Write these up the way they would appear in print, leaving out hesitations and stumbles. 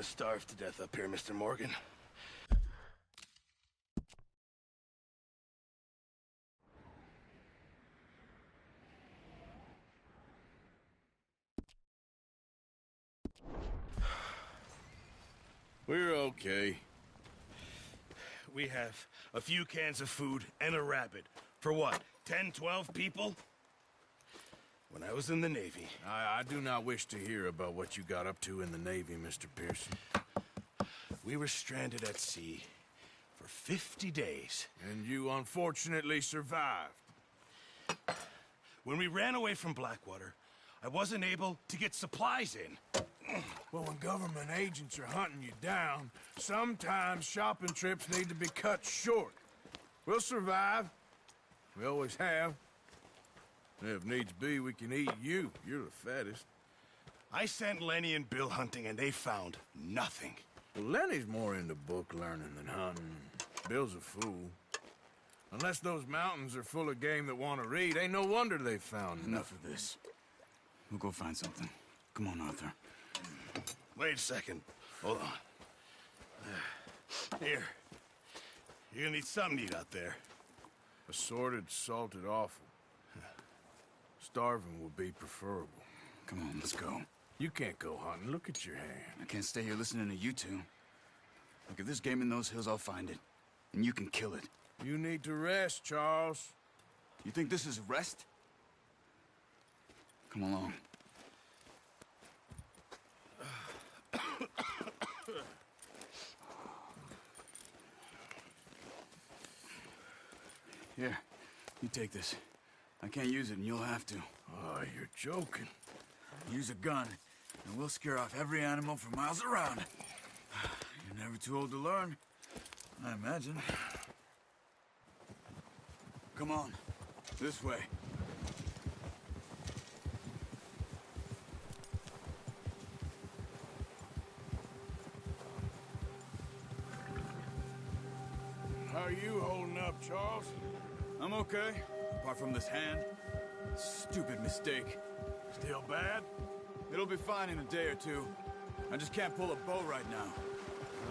gonna starve to death up here, Mr. Morgan. We're okay. We have a few cans of food and a rabbit. For what, 10, 12 people? When I was in the Navy... I do not wish to hear about what you got up to in the Navy, Mr. Pearson. We were stranded at sea for 50 days. And you unfortunately survived. When we ran away from Blackwater, I wasn't able to get supplies in. Well, when government agents are hunting you down, sometimes shopping trips need to be cut short. We'll survive. We always have. If needs be, we can eat you. You're the fattest. I sent Lenny and Bill hunting, and they found nothing. Well, Lenny's more into book learning than hunting. Bill's a fool. Unless those mountains are full of game that want to read, ain't no wonder they found Enough of this. We'll go find something. Come on, Arthur. Wait a second. Hold on. Here. You're gonna need something to eat out there. Assorted, salted offal. Starving would be preferable. Come on, let's go. You can't go hunting. Look at your hand. I can't stay here listening to you two. Look, if there's game in those hills, I'll find it. And you can kill it. You need to rest, Charles. You think this is rest? Come along. Here, you take this. I can't use it, and you'll have to. Oh, you're joking. Use a gun, and we'll scare off every animal for miles around. You're never too old to learn, I imagine. Come on, this way. How are you holding up, Charles? I'm okay, apart from this hand. Stupid mistake. Still bad? It'll be fine in a day or two. I just can't pull a bow right now.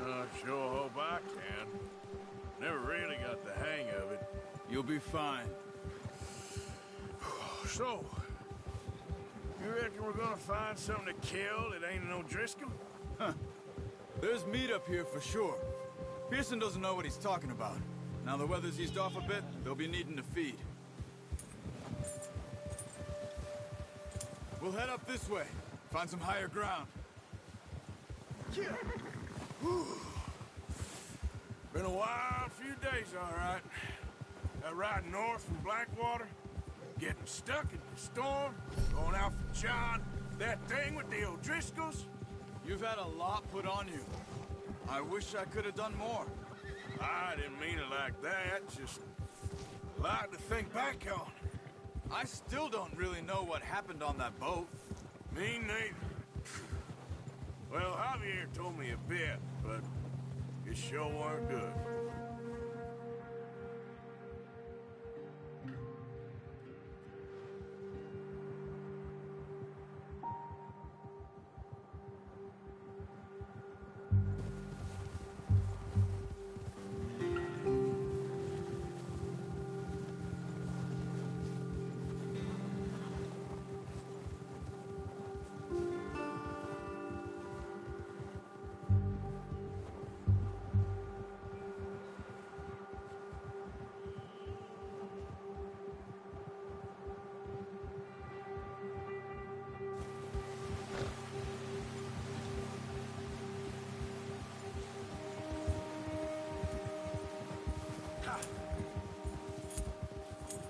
I sure hope I can. Never really got the hang of it. You'll be fine. So, you reckon we're gonna find something to kill that ain't no Driscoll? Huh. There's meat up here for sure. Pearson doesn't know what he's talking about. Now the weather's eased off a bit, they'll be needing to feed. We'll head up this way. Find some higher ground. Been a wild few days, all right. That ride north from Blackwater, getting stuck in the storm, going out for John, that thing with the O'Driscolls. You've had a lot put on you. I wish I could have done more. I didn't mean it like that, just a lot to think back on. I still don't really know what happened on that boat. Me neither. Well, Javier told me a bit, but it sure weren't good.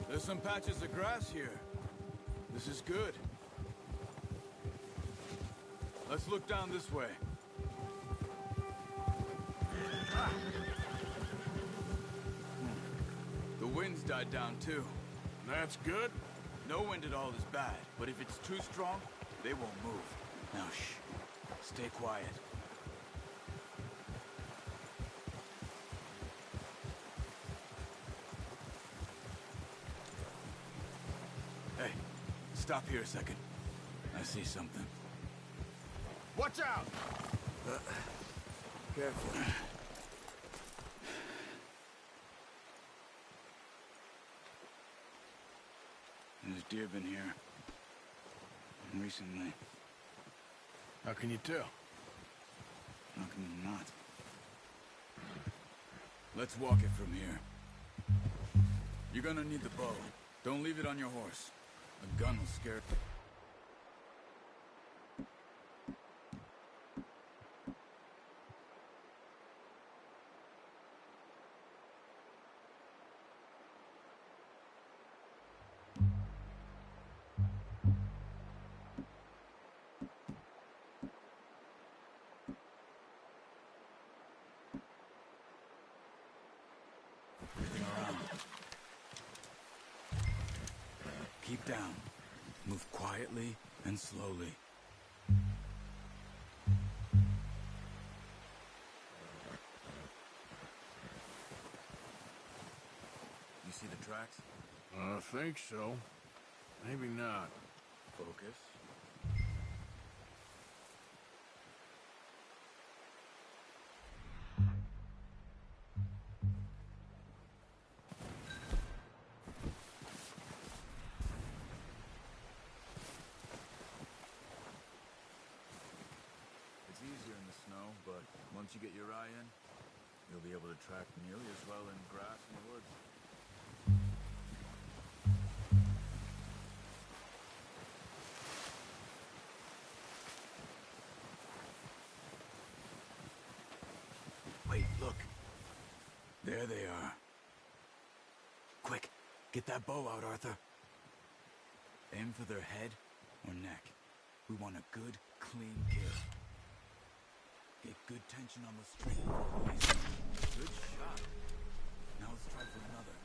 There's some patches of grass here. This is good. Let's look down this way. The wind's died down too. That's good. No wind at all is bad, but if it's too strong, they won't move. Now shh. Stay quiet. Hey, stop here a second. I see something. Watch out! Careful. There's deer been here. Recently. How can you tell? How can you not? Let's walk it from here. You're gonna need the bow. Don't leave it on your horse. A gun will scare it. Keep down. Move quietly and slowly. You see the tracks? I think so. Maybe not. Focus. It's easier in the snow, but once you get your eye in, you'll be able to track nearly as well in grass and woods. Wait, look. There they are. Quick, get that bow out, Arthur. Aim for their head or neck. We want a good, clean kill. Get good tension on the string before releasing. Good shot. Now let's try for another.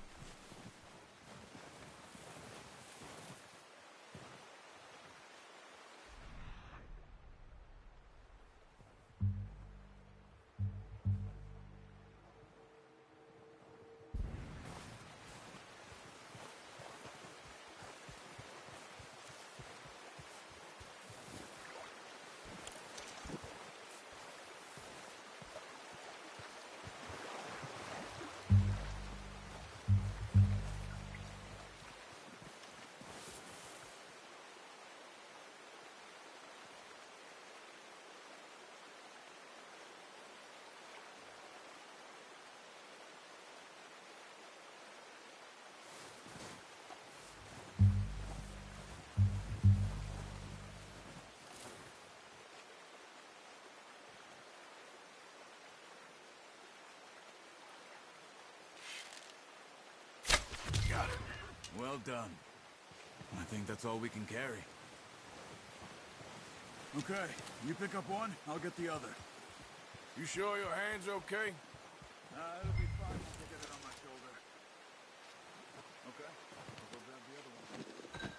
Got it. Well done. I think that's all we can carry. Okay, you pick up one, I'll get the other. You sure your hand's okay? It'll be fine once I get it on my shoulder. Okay, I'll go grab the other one.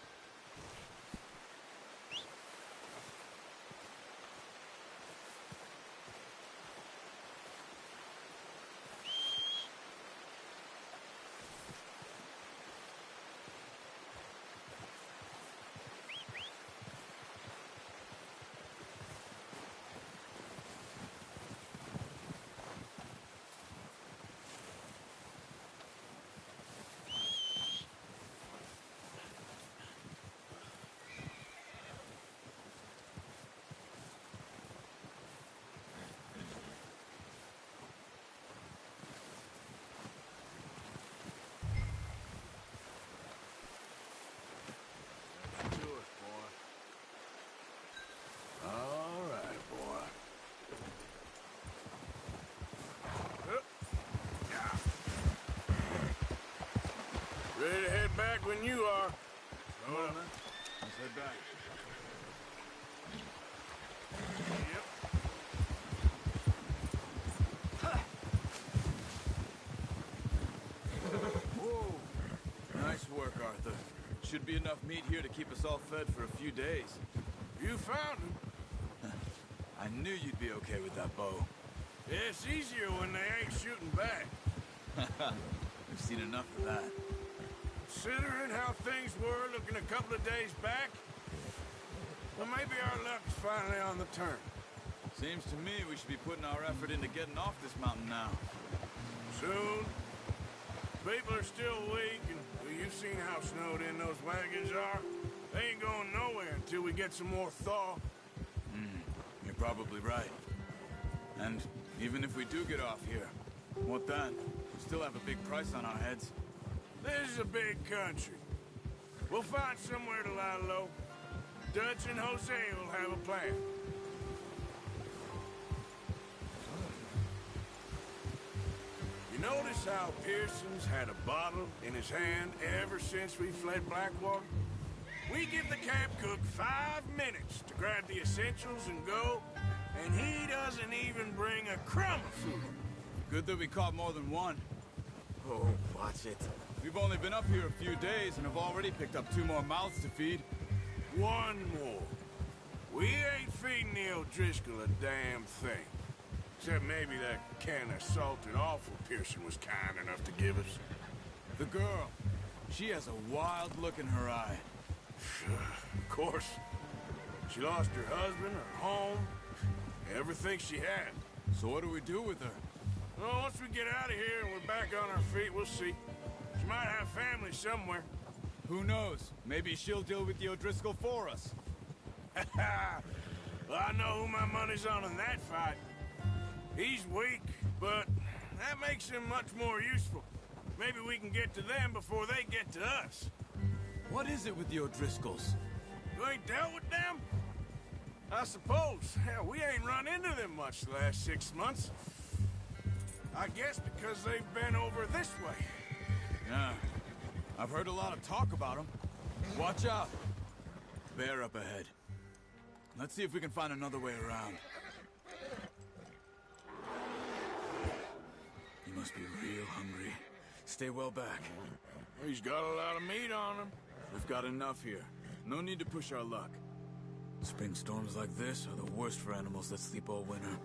Ready to head back when you are. Come on, man. Let's head back. Yep. Whoa. Nice work, Arthur. Should be enough meat here to keep us all fed for a few days. You found him. I knew you'd be okay with that bow. Yeah, it's easier when they ain't shooting back. We've seen enough of that. Considering how things were looking a couple of days back, well, maybe our luck's finally on the turn. Seems to me we should be putting our effort into getting off this mountain now. Soon. People are still weak, and well, you've seen how snowed in those wagons are. They ain't going nowhere until we get some more thaw. You're probably right. And even if we do get off here, what then? We still have a big price on our heads. This is a big country. We'll find somewhere to lie low. Dutch and Jose will have a plan. You notice how Pearson's had a bottle in his hand ever since we fled Blackwater? We give the camp cook 5 minutes to grab the essentials and go, and he doesn't even bring a crumb of food. Good that we caught more than one. Oh, watch it. We've only been up here a few days and have already picked up 2 more mouths to feed. 1 more. We ain't feeding the O'Driscoll a damn thing. Except maybe that can of salted offal Pearson was kind enough to give us. The girl. She has a wild look in her eye. Of course. She lost her husband, her home, everything she had. So what do we do with her? Well, once we get out of here and we're back on our feet, we'll see. She might have family somewhere. Who knows? Maybe she'll deal with the O'Driscoll for us. Well, I know who my money's on in that fight. He's weak, but that makes him much more useful. Maybe we can get to them before they get to us. What is it with the O'Driscolls? You ain't dealt with them? I suppose. Hell, we ain't run into them much the last 6 months. I guess because they've been over this way. Yeah. I've heard a lot of talk about them. Watch out. Bear up ahead. Let's see if we can find another way around. He must be real hungry. Stay well back. He's got a lot of meat on him. We've got enough here. No need to push our luck. Spring storms like this are the worst for animals that sleep all winter.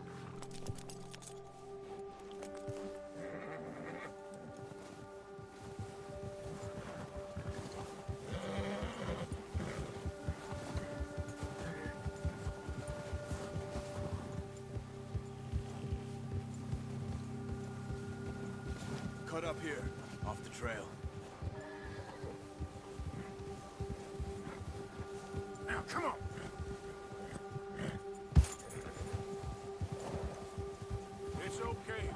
Cut up here, off the trail. Now, come on. It's okay.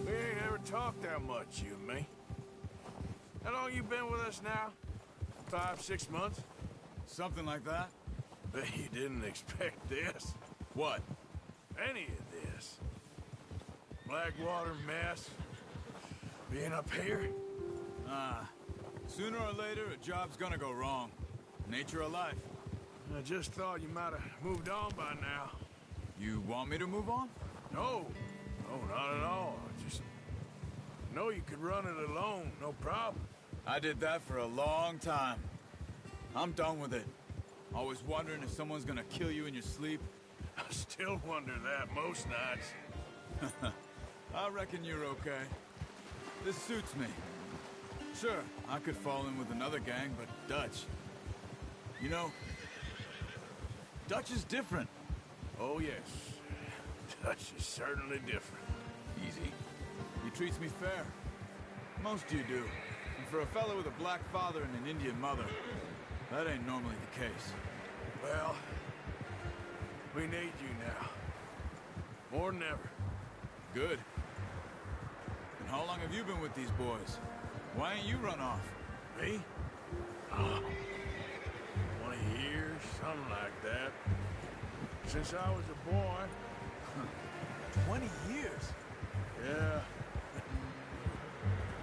We ain't ever talked that much, you and me. How long you been with us now? 5, 6 months? Something like that? Bet you didn't expect this. What? Any of this. Blackwater mess. Being up here. Sooner or later, a job's gonna go wrong. Nature of life. I just thought you might have moved on by now. You want me to move on? No. No, not at all. I just know you could run it alone, no problem. I did that for a long time. I'm done with it. Always wondering if someone's gonna kill you in your sleep. I still wonder that most nights. I reckon you're okay. This suits me. Sure, I could fall in with another gang, but Dutch... You know, Dutch is different. Oh, yes. Dutch is certainly different. Easy. He treats me fair. Most you do. And for a fellow with a black father and an Indian mother, that ain't normally the case. Well, we need you now. More than ever. Good. And how long have you been with these boys? Why ain't you run off? Me? 20 years, something like that. Since I was a boy. 20 years? Yeah.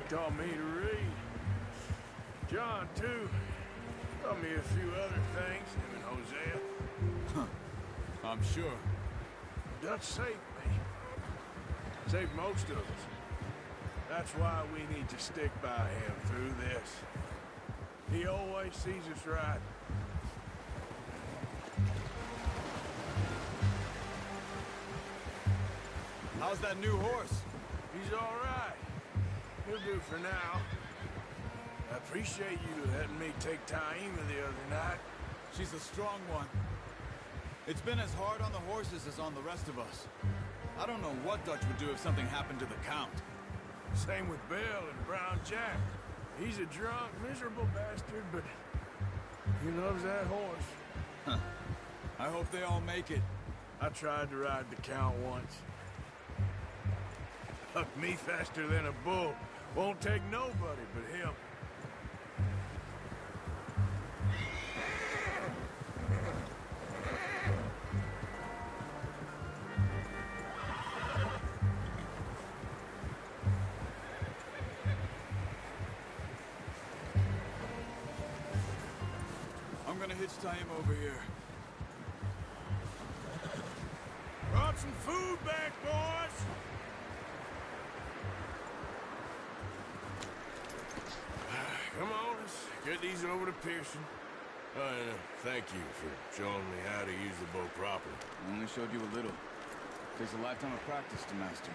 Taught me to read. John, too. Taught me a few other things, him and Hosea. I'm sure. Dutch saved me. Saved most of us. That's why we need to stick by him through this. He always sees us right. How's that new horse? He's all right. He'll do for now. I appreciate you letting me take Taima the other night. She's a strong one. It's been as hard on the horses as on the rest of us. I don't know what Dutch would do if something happened to the Count. Same with Bill and Brown Jack. He's a drunk, miserable bastard, but he loves that horse. Huh. I hope they all make it. I tried to ride the Count once. Hucked me faster than a bull. Won't take nobody but him. I'm gonna hitch Taima over here. Brought some food back, boys! Come on, let's get these over to Pearson. And thank you for showing me how to use the bow properly. I only showed you a little. Takes a lifetime of practice to master.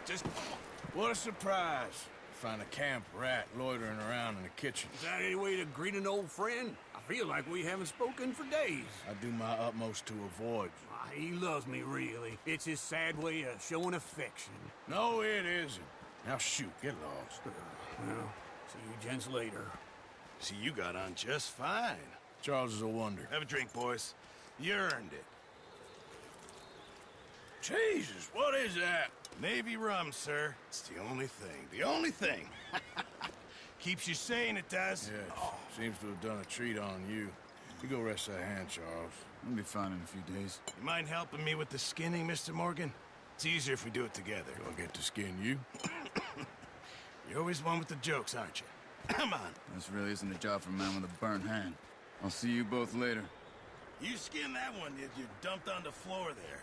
Just what a surprise. Find a camp rat loitering around in the kitchen. Is that any way to greet an old friend? I feel like we haven't spoken for days. I do my utmost to avoid you. He loves me, really. It's his sad way of showing affection. No, it isn't. Now shoot, get lost. Well, see you gents later. See, you got on just fine. Charles is a wonder. Have a drink, boys. You earned it. Jesus, what is that? Navy rum, sir. It's the only thing. The only thing. Keeps you sane, it does. Yes, seems to have done a treat on you. You go rest that hand, Charles. We'll be fine in a few days. You mind helping me with the skinning, Mr. Morgan? It's easier if we do it together. Do I get to skin you? You're always one with the jokes, aren't you? Come on. This really isn't a job for a man with a burnt hand. I'll see you both later. You skin that one that you dumped on the floor there.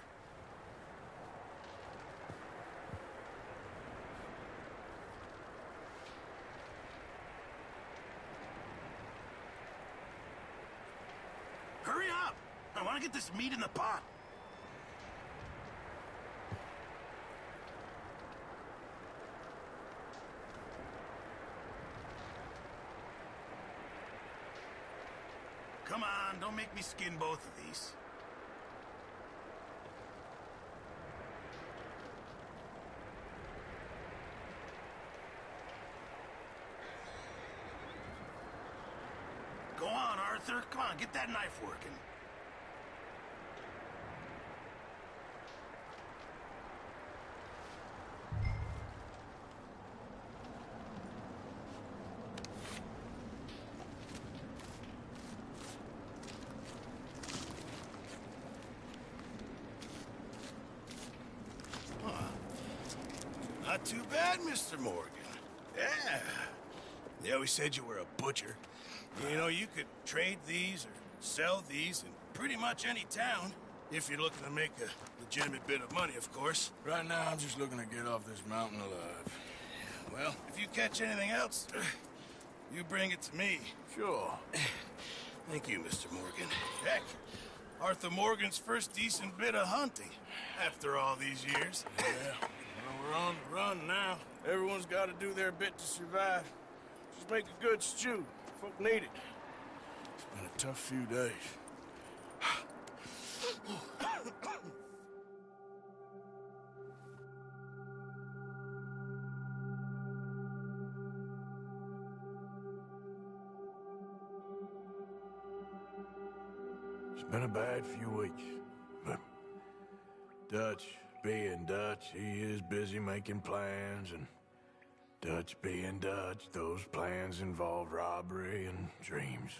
Hurry up! I want to get this meat in the pot. Come on, don't make me skin both of these. Go on, Arthur. Come on, get that knife working. Not too bad, Mr. Morgan. Yeah. They always said you were a butcher. You know, you could trade these or sell these in pretty much any town, if you're looking to make a legitimate bit of money, of course. Right now, I'm just looking to get off this mountain alive. Well, if you catch anything else, you bring it to me. Sure. Thank you, Mr. Morgan. Heck, Arthur Morgan's first decent bit of hunting after all these years. Yeah. Well, we're on the run now. Everyone's got to do their bit to survive. Just make a good stew. Folk need it. It's been a tough few days. It's been a bad few weeks, but Dutch being Dutch, he is busy making plans, and Dutch being Dutch, those plans involve robbery and dreams.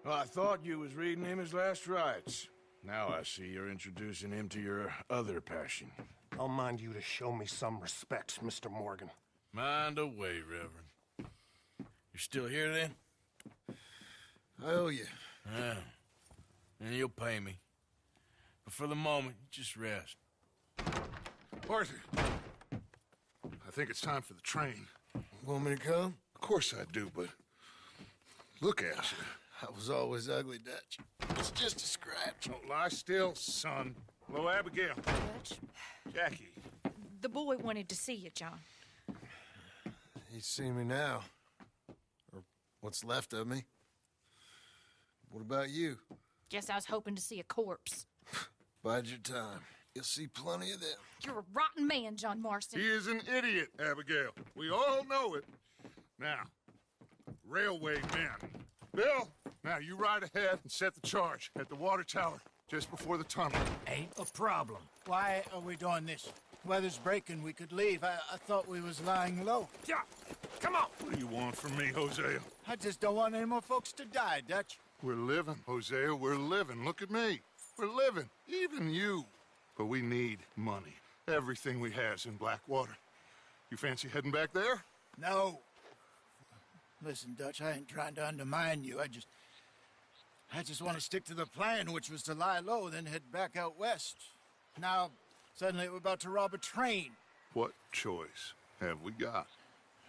Well, I thought you was reading him his last rites. Now I see you're introducing him to your other passion. I'll mind you to show me some respect, Mr. Morgan. Mind away, Reverend. You're still here, then? I owe you. Yeah. And you'll pay me. But for the moment, just rest. Arthur, I think it's time for the train. Want me to come? Of course I do, but look at you. I was always ugly, Dutch. It's just a scratch. Don't lie still, son. Hello, Abigail. Dutch, Jackie. the boy wanted to see you, John. He's seen me now. Or what's left of me. What about you? Guess I was hoping to see a corpse. Bide your time. You'll see plenty of them. You're a rotten man, John Marston. He is an idiot, Abigail. We all know it. Now, railway men. Bill, now you ride ahead and set the charge at the water tower just before the tunnel. Ain't a problem. Why are we doing this? Weather's breaking. We could leave. I thought we was lying low. Yeah, come on. What do you want from me, Hosea? I just don't want any more folks to die, Dutch. We're living, Hosea. We're living. Look at me. We're living. Even you. But we need money. Everything we has in Blackwater. You fancy heading back there? No. Listen, Dutch, I ain't trying to undermine you. I just want to stick to the plan, which was to lie low, then head back out west. Now, suddenly we're about to rob a train. What choice have we got?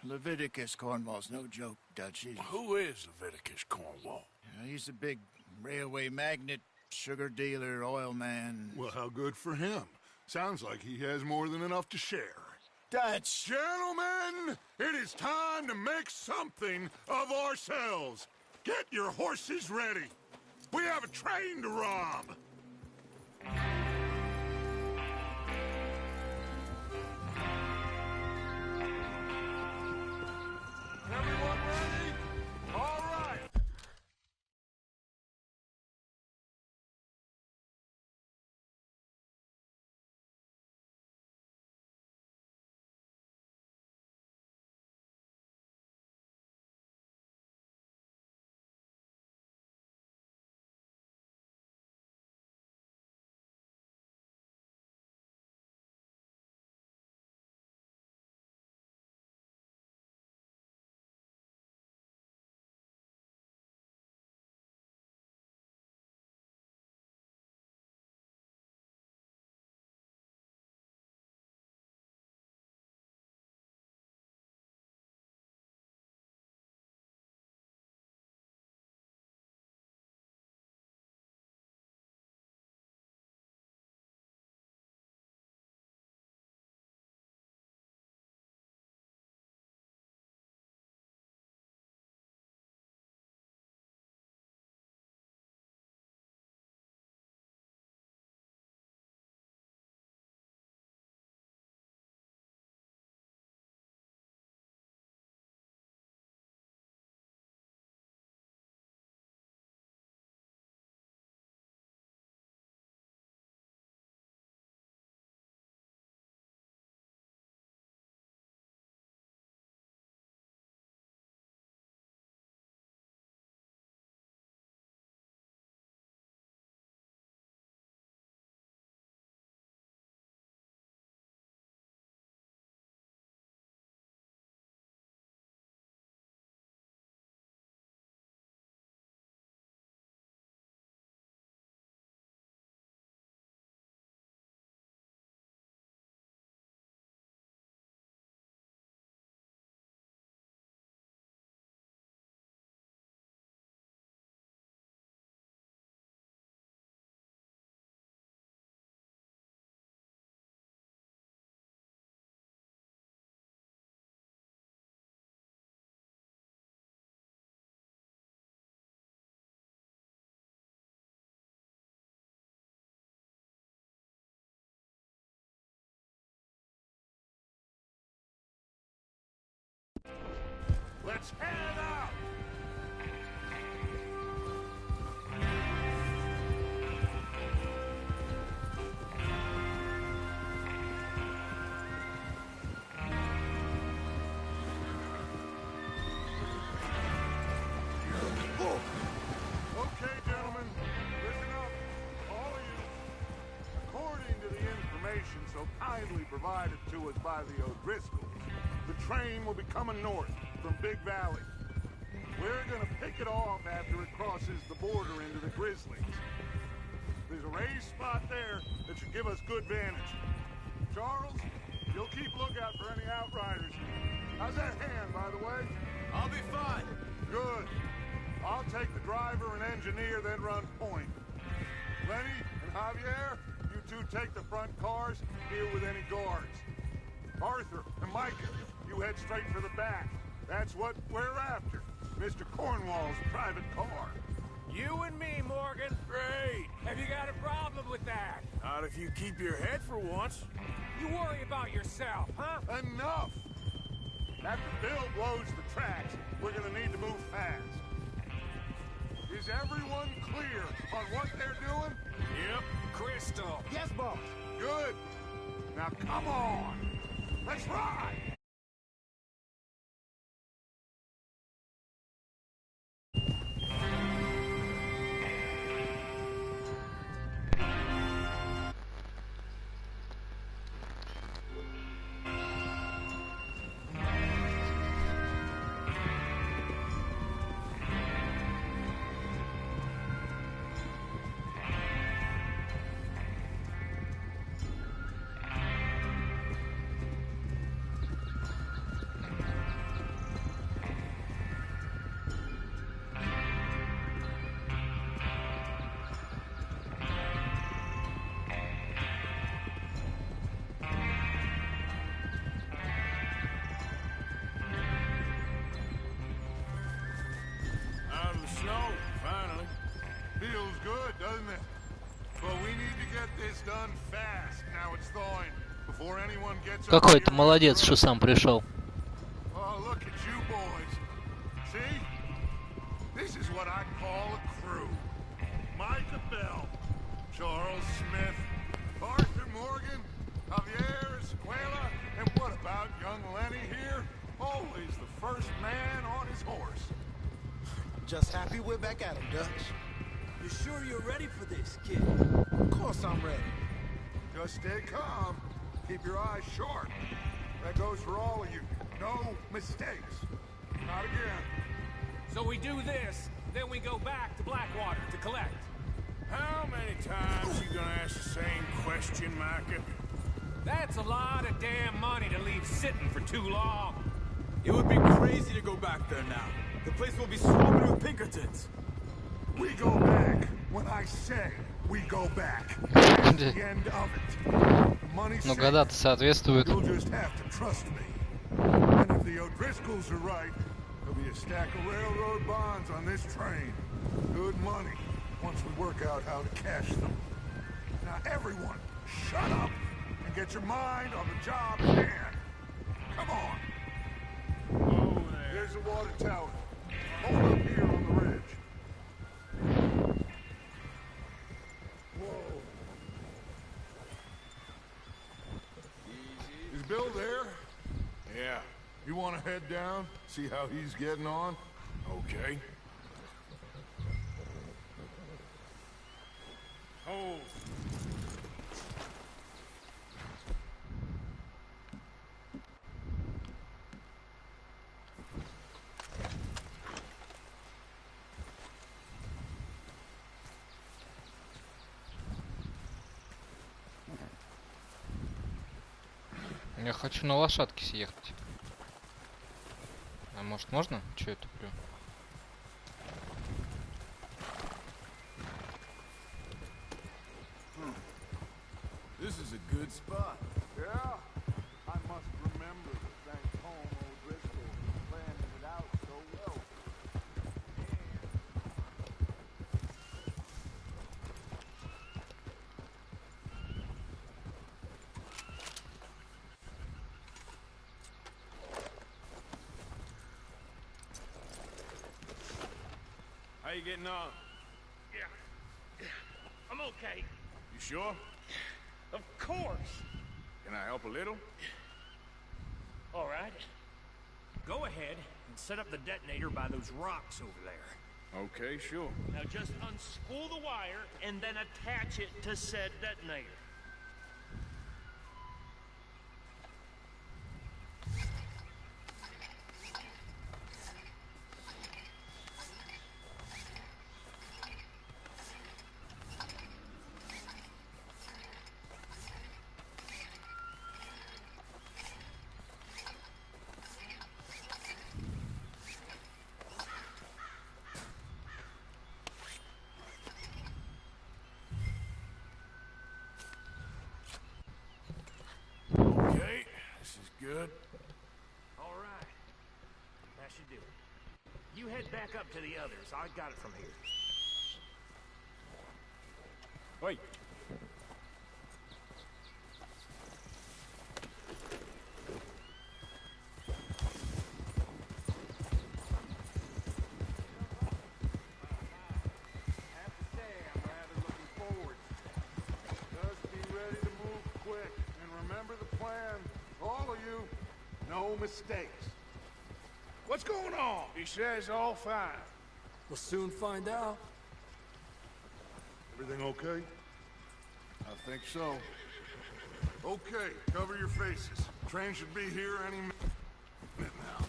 Leviticus Cornwall's no joke, Dutch. Who is Leviticus Cornwall? He's a big railway magnate, sugar dealer, oil man. Well, how good for him. Sounds like he has more than enough to share. Dutch! Gentlemen, it is time to make something of ourselves. Get your horses ready. We have a train to rob. Everyone ready? All right. Let's head out! Okay, gentlemen, listen up, all of you. According to the information so kindly provided to us by the O'Driscolls, the train will be coming north from Big Valley. We're gonna pick it off after it crosses the border into the Grizzlies. There's a raised spot there that should give us good vantage. Charles, you'll keep lookout for any outriders. How's that hand, by the way? I'll be fine. Good. I'll take the driver and engineer, then run point. Lenny and Javier, you two take the front cars, deal with any guards. Arthur and Micah, you head straight for the back. That's what we're after. Mr. Cornwall's private car. You and me, Morgan. Great. Have you got a problem with that? Not if you keep your head for once. You worry about yourself, huh? Enough! After Bill blows the tracks, we're gonna need to move fast. Is everyone clear on what they're doing? Yep. Crystal. Yes, boss. Good. Now come on. Let's ride. Out in the snow, finally. Feels good, doesn't it? But we need to get this done fast. Now it's thawing. Before anyone gets Какой ты молодец, что сам пришел. Oh, look at you boys. See? This is what I call a crew. Micah Bell, Charles Smith, Arthur Morgan, Javier Escuela, and what about young Lenny here? Always the first man on his horse. Just happy we're back at him, Dutch. You sure you're ready for this, kid? Of course I'm ready. Just stay calm. Keep your eyes sharp. That goes for all of you. No mistakes. Not again. So we do this, then we go back to Blackwater to collect. How many times you gonna ask the same question, Micah? That's a lot of damn money to leave sitting for too long. It would be crazy to go back there now. The place will be swarming with Pinkertons. We go back when I say we go back. That's the end of it. Money's Ну, safe. года-то соответствуют. You'll just have to trust me. And if the O'Driscolls are right, there'll be a stack of railroad bonds on this train. Good money, once we work out how to cash them. Now everyone, shut up and get your mind on the job at hand. Come on. Oh, there. There's the water tower. Hold up here on the ridge. Whoa. Is Bill there? Yeah. You want to head down, see how he's getting on? Okay. Hold. Я хочу на лошадке съехать. А может можно? Че я туплю? This is a good spot. Yeah. I must remember to thank Home O'Driscoll for planning it out so well. How you getting on? Yeah. I'm okay. You sure? Of course. Can I help a little? All right. Go ahead and set up the detonator by those rocks over there. Okay, sure. Now just unspool the wire and then attach it to said detonator. back up to the others. I got it from here. Wait. No mistakes. What's going on? He says all fine. We'll soon find out. Everything okay? I think so. Okay, cover your faces. Train should be here any minute now.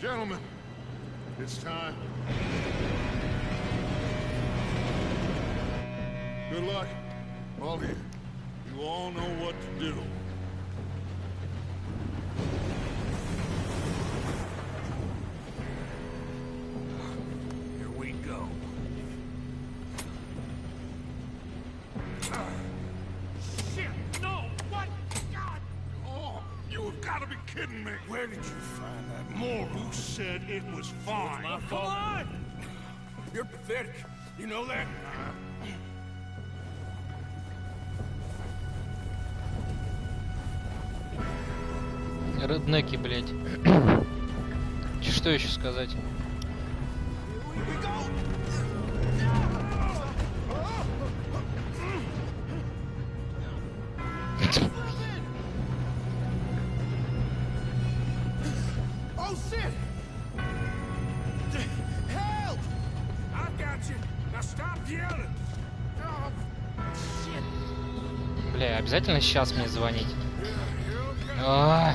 Gentlemen, it's time. Good luck, all of you. You all know what to do. Here we go. Shit! No! What? God! Oh, you have got to be kidding me. Where did you find that moron? Who said it was fine? My fault. Come on! You're pathetic. You know that? Реднеки, блядь. Что еще сказать? Oh shit! Help! I got you. Now stop yelling. Oh, shit. Бля, обязательно сейчас мне звонить? А-а-а.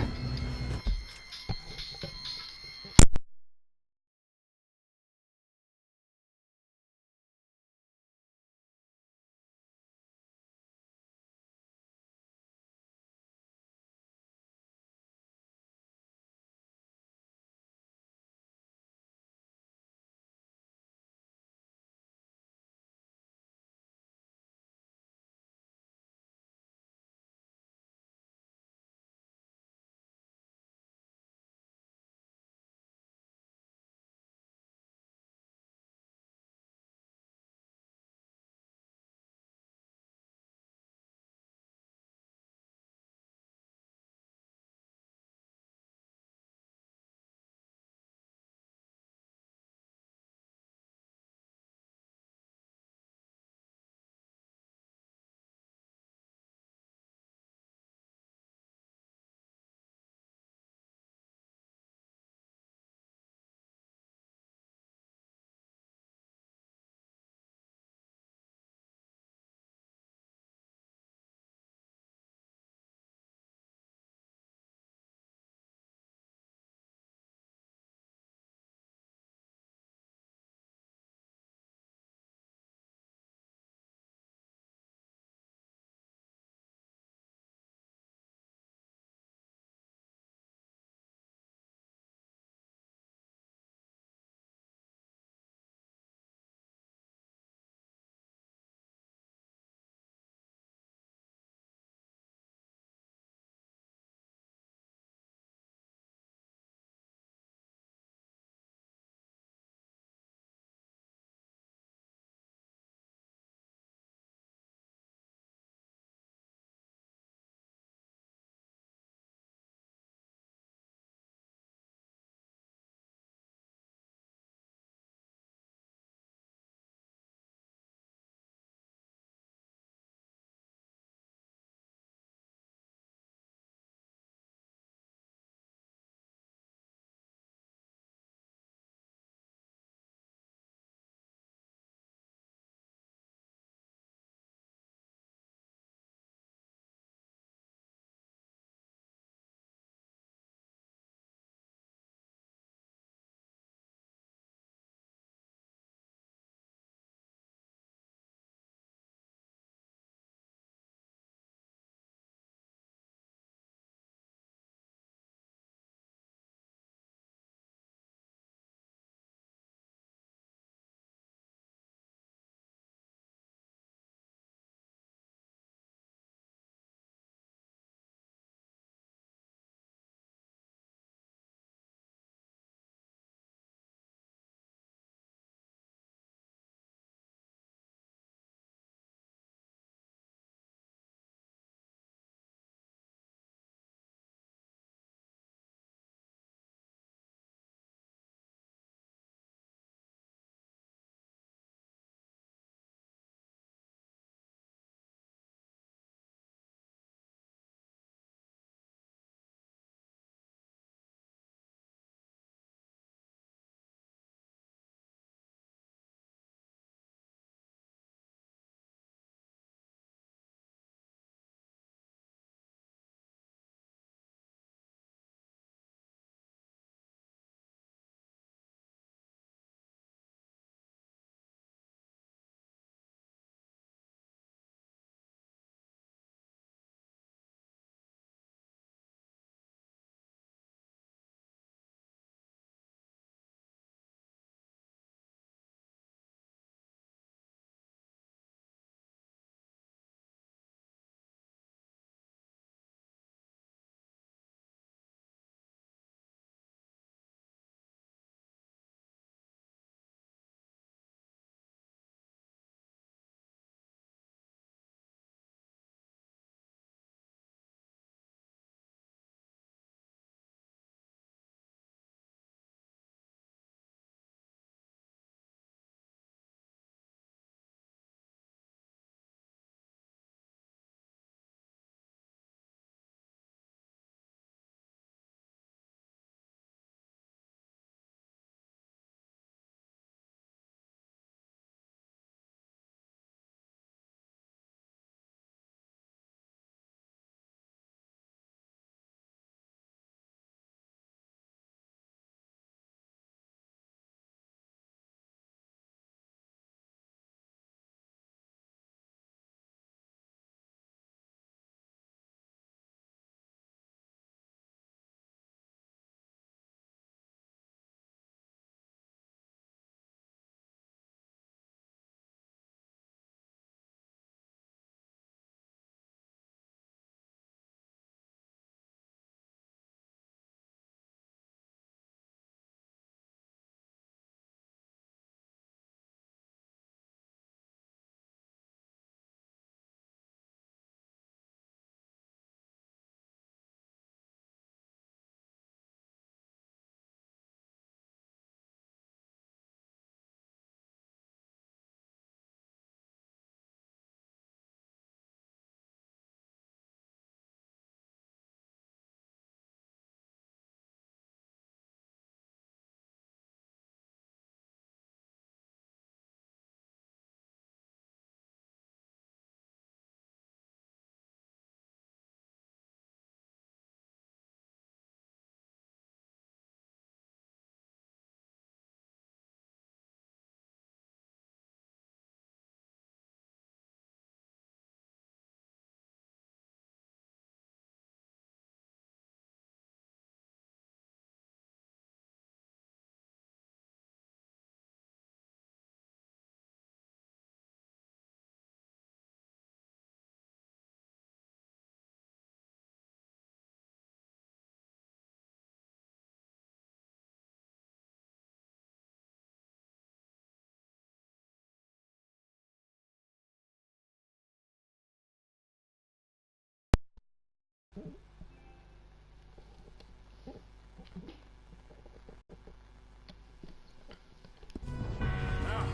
Now,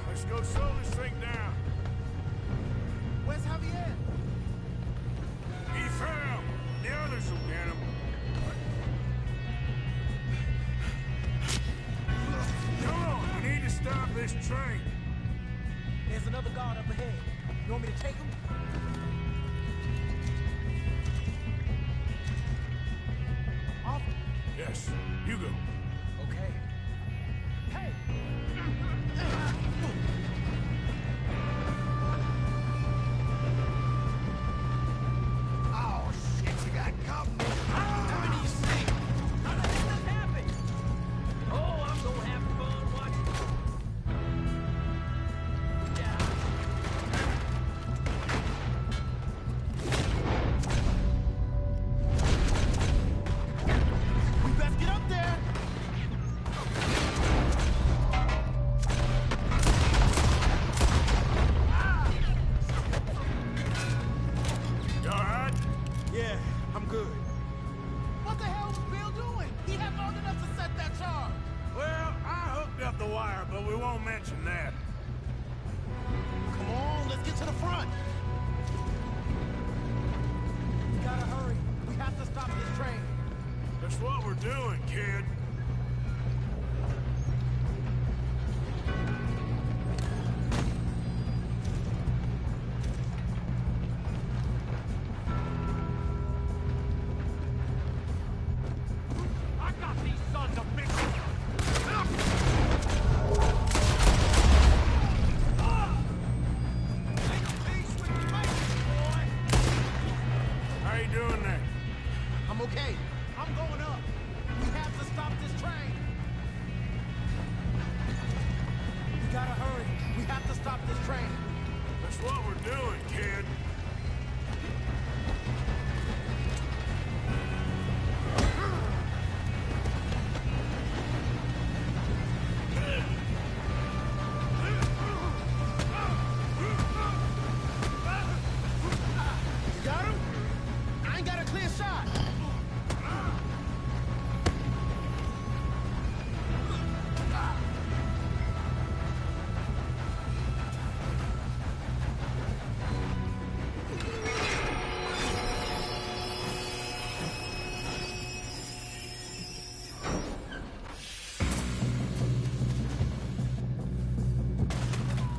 let's go slow this thing down. Where's Javier? He fell. The others will get him. Come on, we need to stop this train. There's another guard up ahead. You want me to take him? Off. Yes, you go. Okay. Hey! Oh, shit, you got company. How many things? How the hell this happened? Oh, I'm gonna have fun watching. We best get up there. You alright? Yeah, I'm good. What the hell was Bill doing? He had long enough to set that charge. Well, I hooked up the wire, but we won't mention that. Come on, let's get to the front. We gotta hurry. We have to stop this train. That's what we're doing, kid. I got these sons of bitches. Make peace with your mates, boy. How you doing there? I'm okay. I'm going up. We have to stop this train. We gotta hurry. We have to stop this train. That's what we're doing, kid. You got him? I ain't got a clear shot.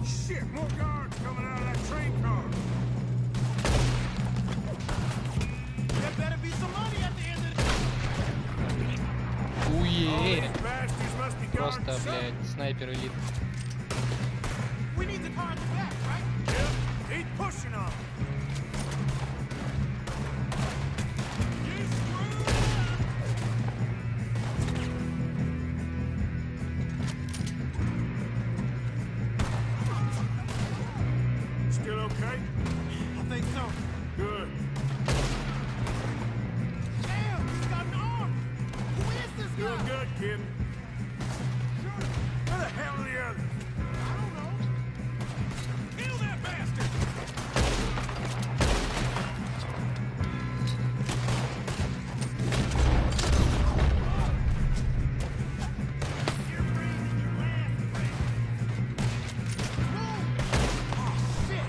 Shit, more guards coming out of that train car. There better be some money at the end of the... Уе! These bastards must be guarding Просто, something. блядь, снайпер элит. We need the car in the back, right? Yep, he's pushing on 'em. Still okay? I think so. Good. Damn, he's got an arm. Who is this guy? Doing good, kid. Where the hell are the others? I don't know. Kill that bastard! You're breathing your last breath. Move! Oh, shit.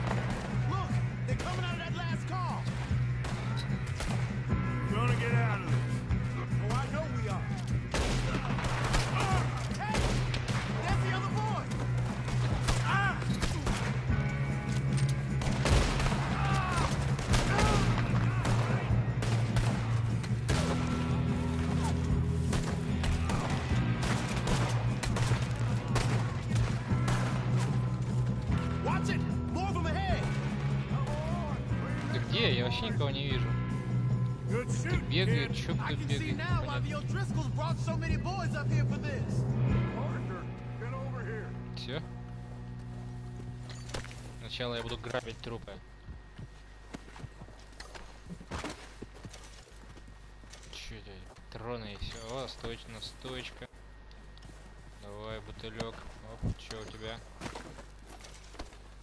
Look, they're coming out of that last car. We're gonna get out of this. Oh, I know we are. Hey! There's the other boy! Ah! Watch it! More of them ahead! Ты где? Я вообще никого не вижу. Good Тут shoot, бегает, kid. чё I тут can see бегает? now why the Понятно. O'Driscolls brought so many boys up here for this. Arthur, get over here. Все. Сначала я буду грабить трупы. Чё это? Патроны и все. О, стоечка. Давай, бутылек. Оп, чё у тебя?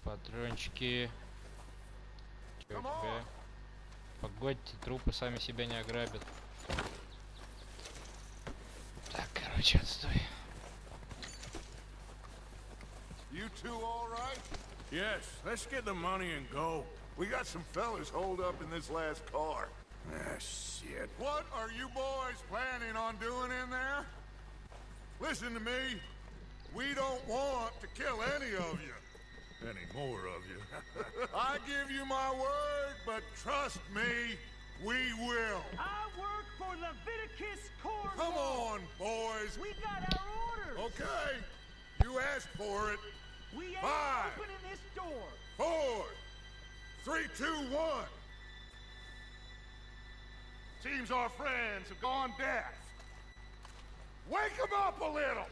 Патрончики. Чё у тебя? Погодьте, трупы сами себя не ограбят. Так, короче, отстой. You two all right? Yes, let's get the money and go. We got some fellas holed up in this last car. Ah, shit. What are you boys planning on doing in there? Listen to me. We don't want to kill any of you. Any more of you? I give you my word, but trust me, we will. I work for Leviticus Corps. Come on, boys. We got our orders. Okay. You asked for it. We ain't 5, opening this door. 4, 3, 2, 1. Seems our friends have gone deaf. Wake them up a little.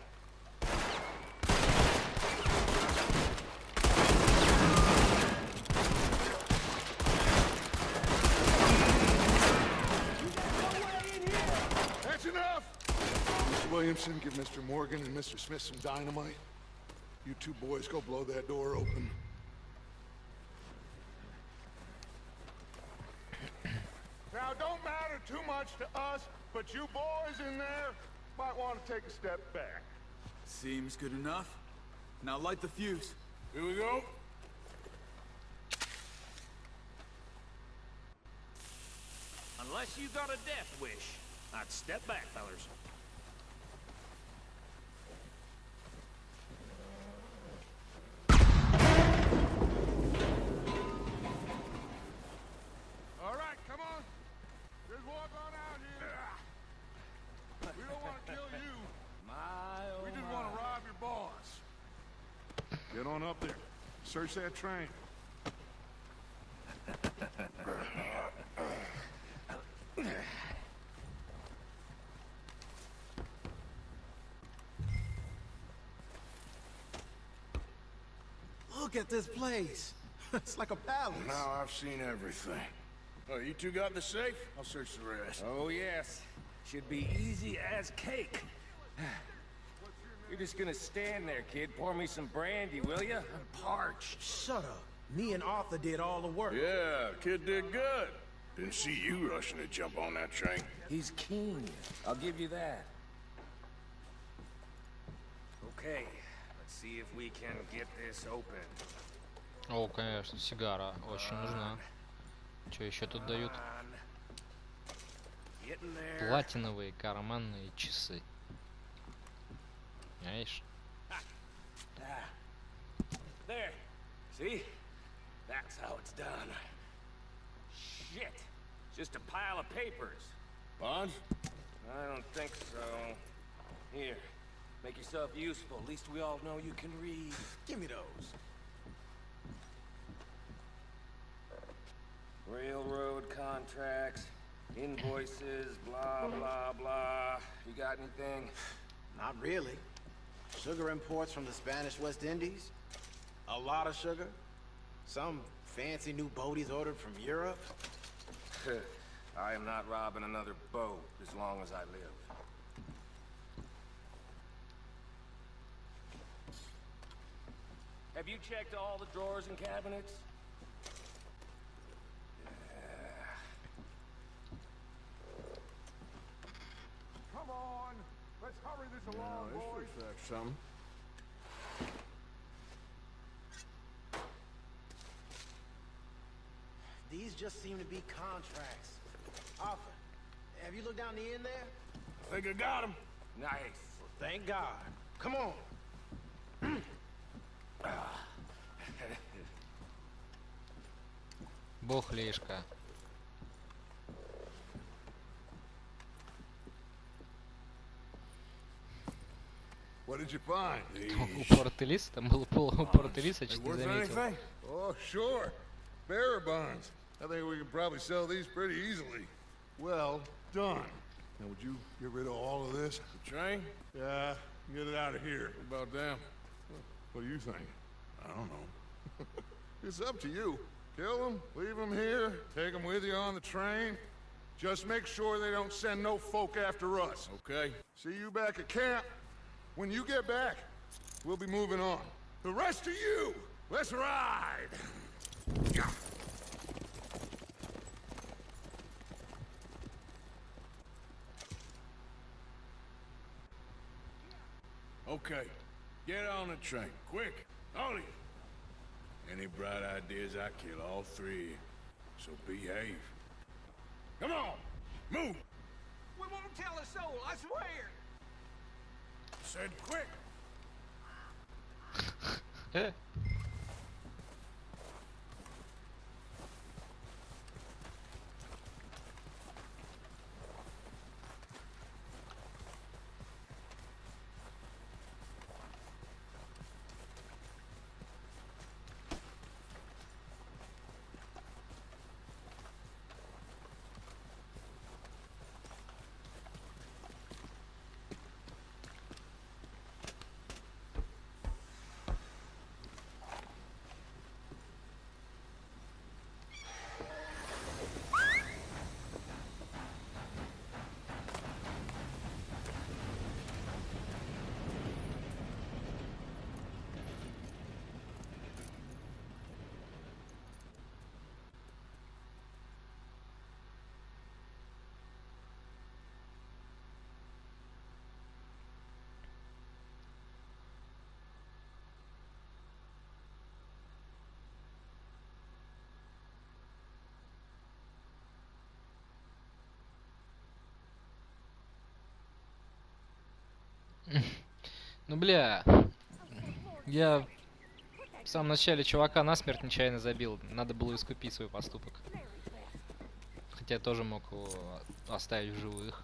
That's enough. Mr. Williamson, give Mr. Morgan and Mr. Smith some dynamite. You two boys go blow that door open. Now, don't matter too much to us, but you boys in there might want to take a step back. Seems good enough. Now light the fuse. Here we go. Unless you got a death wish, I'd step back, fellers. All right, come on. Just walk on out here. We don't want to kill you. We just want to rob your boss. Get on up there. Search that train. Look at this place. It's like a palace. Now I've seen everything. Oh, you two got the safe? I'll search the rest. Oh, yes. Should be easy as cake. You're just gonna stand there, kid. Pour me some brandy, will ya? I'm parched. Shut up. Me and Arthur did all the work. Yeah, kid did good. Didn't see you rushing to jump on that train. He's keen. I'll give you that. Okay, let's see if we can get this open. О, конечно, сигара очень нужна. Что еще тут дают? Платиновые карманные часы. Знаешь? There. See? That's how it's done. Shit. Just a pile of papers. Bonds? I don't think so. Here. Make yourself useful. At least we all know you can read. Give me those. Railroad contracts, invoices, blah, blah, blah. You got anything? Not really. Sugar imports from the Spanish West Indies. A lot of sugar. Some fancy new boat he's ordered from Europe. I am not robbing another boat as long as I live. Have you checked all the drawers and cabinets? Come on. Let's hurry this along, boys. Some. These just seem to be contracts. Arthur, have you looked down the end there? I think I got him. Nice. Well, thank God. Come on. Бухлишка. What did you find? Упоротый лист? Там был полупоротый лист, я чуть не Worth заметил. anything? Oh, sure. Bearer bonds. I think we can probably sell these pretty easily. Well done. Now, would you get rid of all of this? The train? Yeah, get it out of here. What about them? What do you think? I don't know. It's up to you. Kill them, leave them here, take them with you on the train. Just make sure they don't send no folk after us. Okay. See you back at camp. When you get back, we'll be moving on. The rest of you, let's ride! Okay, get on the train, quick, all of you. Any bright ideas, I kill all three. So behave. Come on, move. We won't tell a soul, I swear. Said quick. Ну, бля, я в самом начале чувака насмерть нечаянно забил. Надо было искупить свой поступок. Хотя я тоже мог его оставить в живых.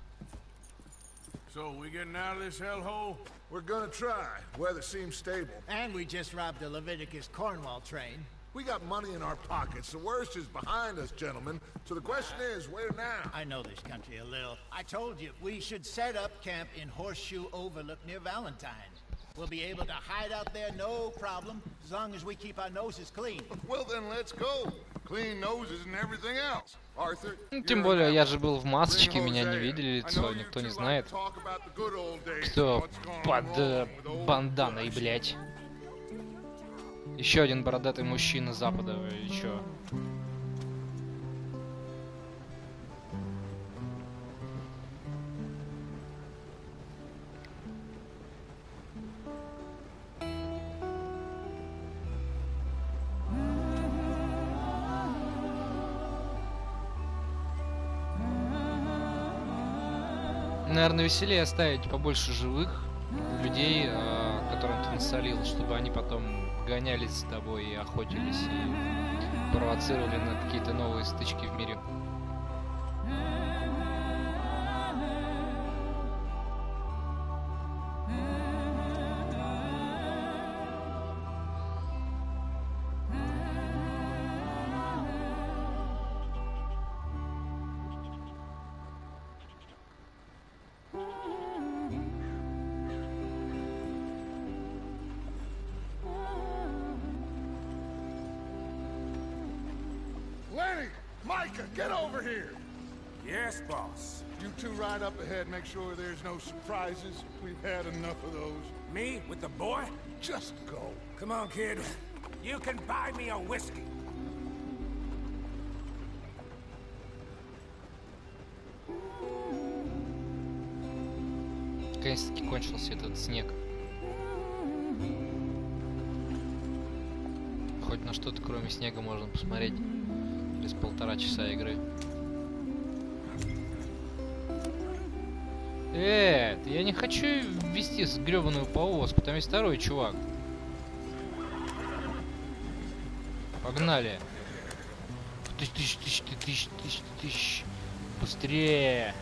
So, we getting out of this hellhole? We're gonna try. Weather seems stable. And we just robbed a Leviticus Cornwall train. We got money in our pockets. The worst is behind us, gentlemen. So the question is, where now? I know this country a little. I told you, we should set up camp in Horseshoe Overlook near Valentine. We'll be able to hide out there, no problem, as long as we keep our noses clean. Well, then let's go. Clean noses and everything else. Arthur, Тем более, я же был в масочке, меня не видели лицо, никто не знает, кто под банданой, блять. Еще один бородатый мужчина Запада, и чё? Наверное, веселее оставить побольше живых людей, которым ты насолил, чтобы они потом гонялись с тобой и охотились, и провоцировали на какие-то новые стычки в мире. Get over here! Yes, boss. You two ride up ahead, make sure there's no surprises. We've had enough of those. Me? With the boy? Just go. Come on, kid. You can buy me a whiskey. Наконец-таки кончился этот снег. Хоть на что-то кроме снега можно посмотреть. Через 1,5 часа игры. Я не хочу вести гребаную повозку, там есть второй чувак. Погнали. Тыщ. Быстрее.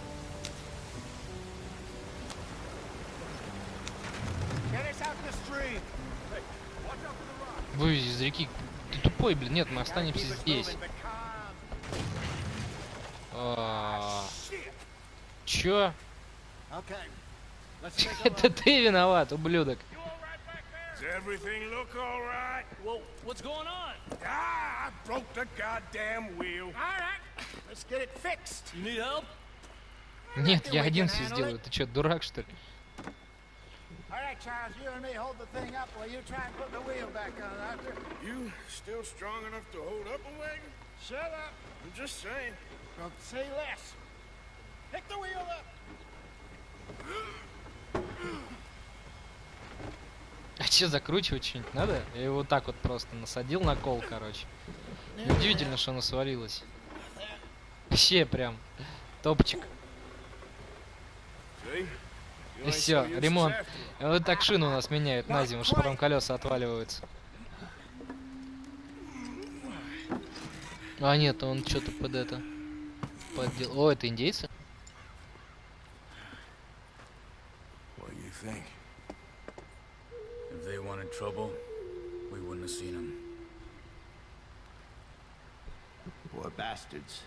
Вывези из реки. Ты тупой, блин. Нет, мы останемся здесь. Чё? Это ты виноват, ублюдок. Does everything look all right? Well, what's going on? I broke the goddamn wheel. All right, let's get it fixed. You need help? Нет, я один все сделаю. Ты чё, дурак, что ли? All right, Charles, you and me hold the thing up while you try and put the wheel back on, Arthur. You still strong enough to hold up a wagon? Shut up. I'm just saying. Don't say less. Pick the wheel up. Вообще закручивать что-нибудь надо? Я его вот так вот просто насадил на кол, короче. Удивительно, что оно свалилось. Вообще прям топчик. И все, ремонт. Вот так шину у нас меняют на зиму, что потом колеса отваливаются. А нет, он что-то под это поддел. О, это индейцы? If they wanted trouble, we wouldn't have seen them. Poor bastards.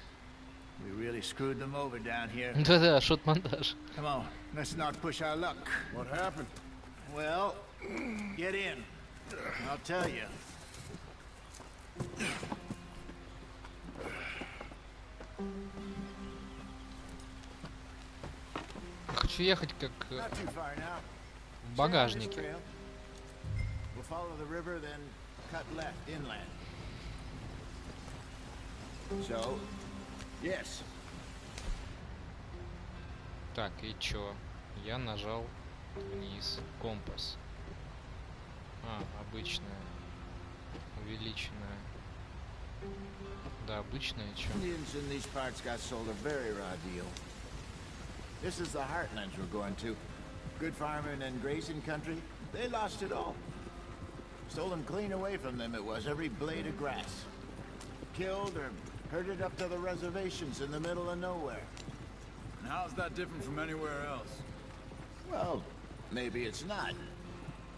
We really screwed them over down here. Да-да, шот-монтаж. Come on, let's not push our luck. What happened? Well, get in. I'll tell you. Хочу ехать как Not too far now. в багажнике. We'll follow the river, then cut left inland. So, yes. Так, и чё? Я нажал вниз. Компас. А, обычная. Увеличенная. Да, обычная, чё? Indians in these parts got sold a very raw deal. This is the heartlands we're going to. Good farming and grazing country. They lost it all. Stolen clean away from them it was, every blade of grass. Killed or herded up to the reservations in the middle of nowhere. And how's that different from anywhere else? Well, maybe it's not.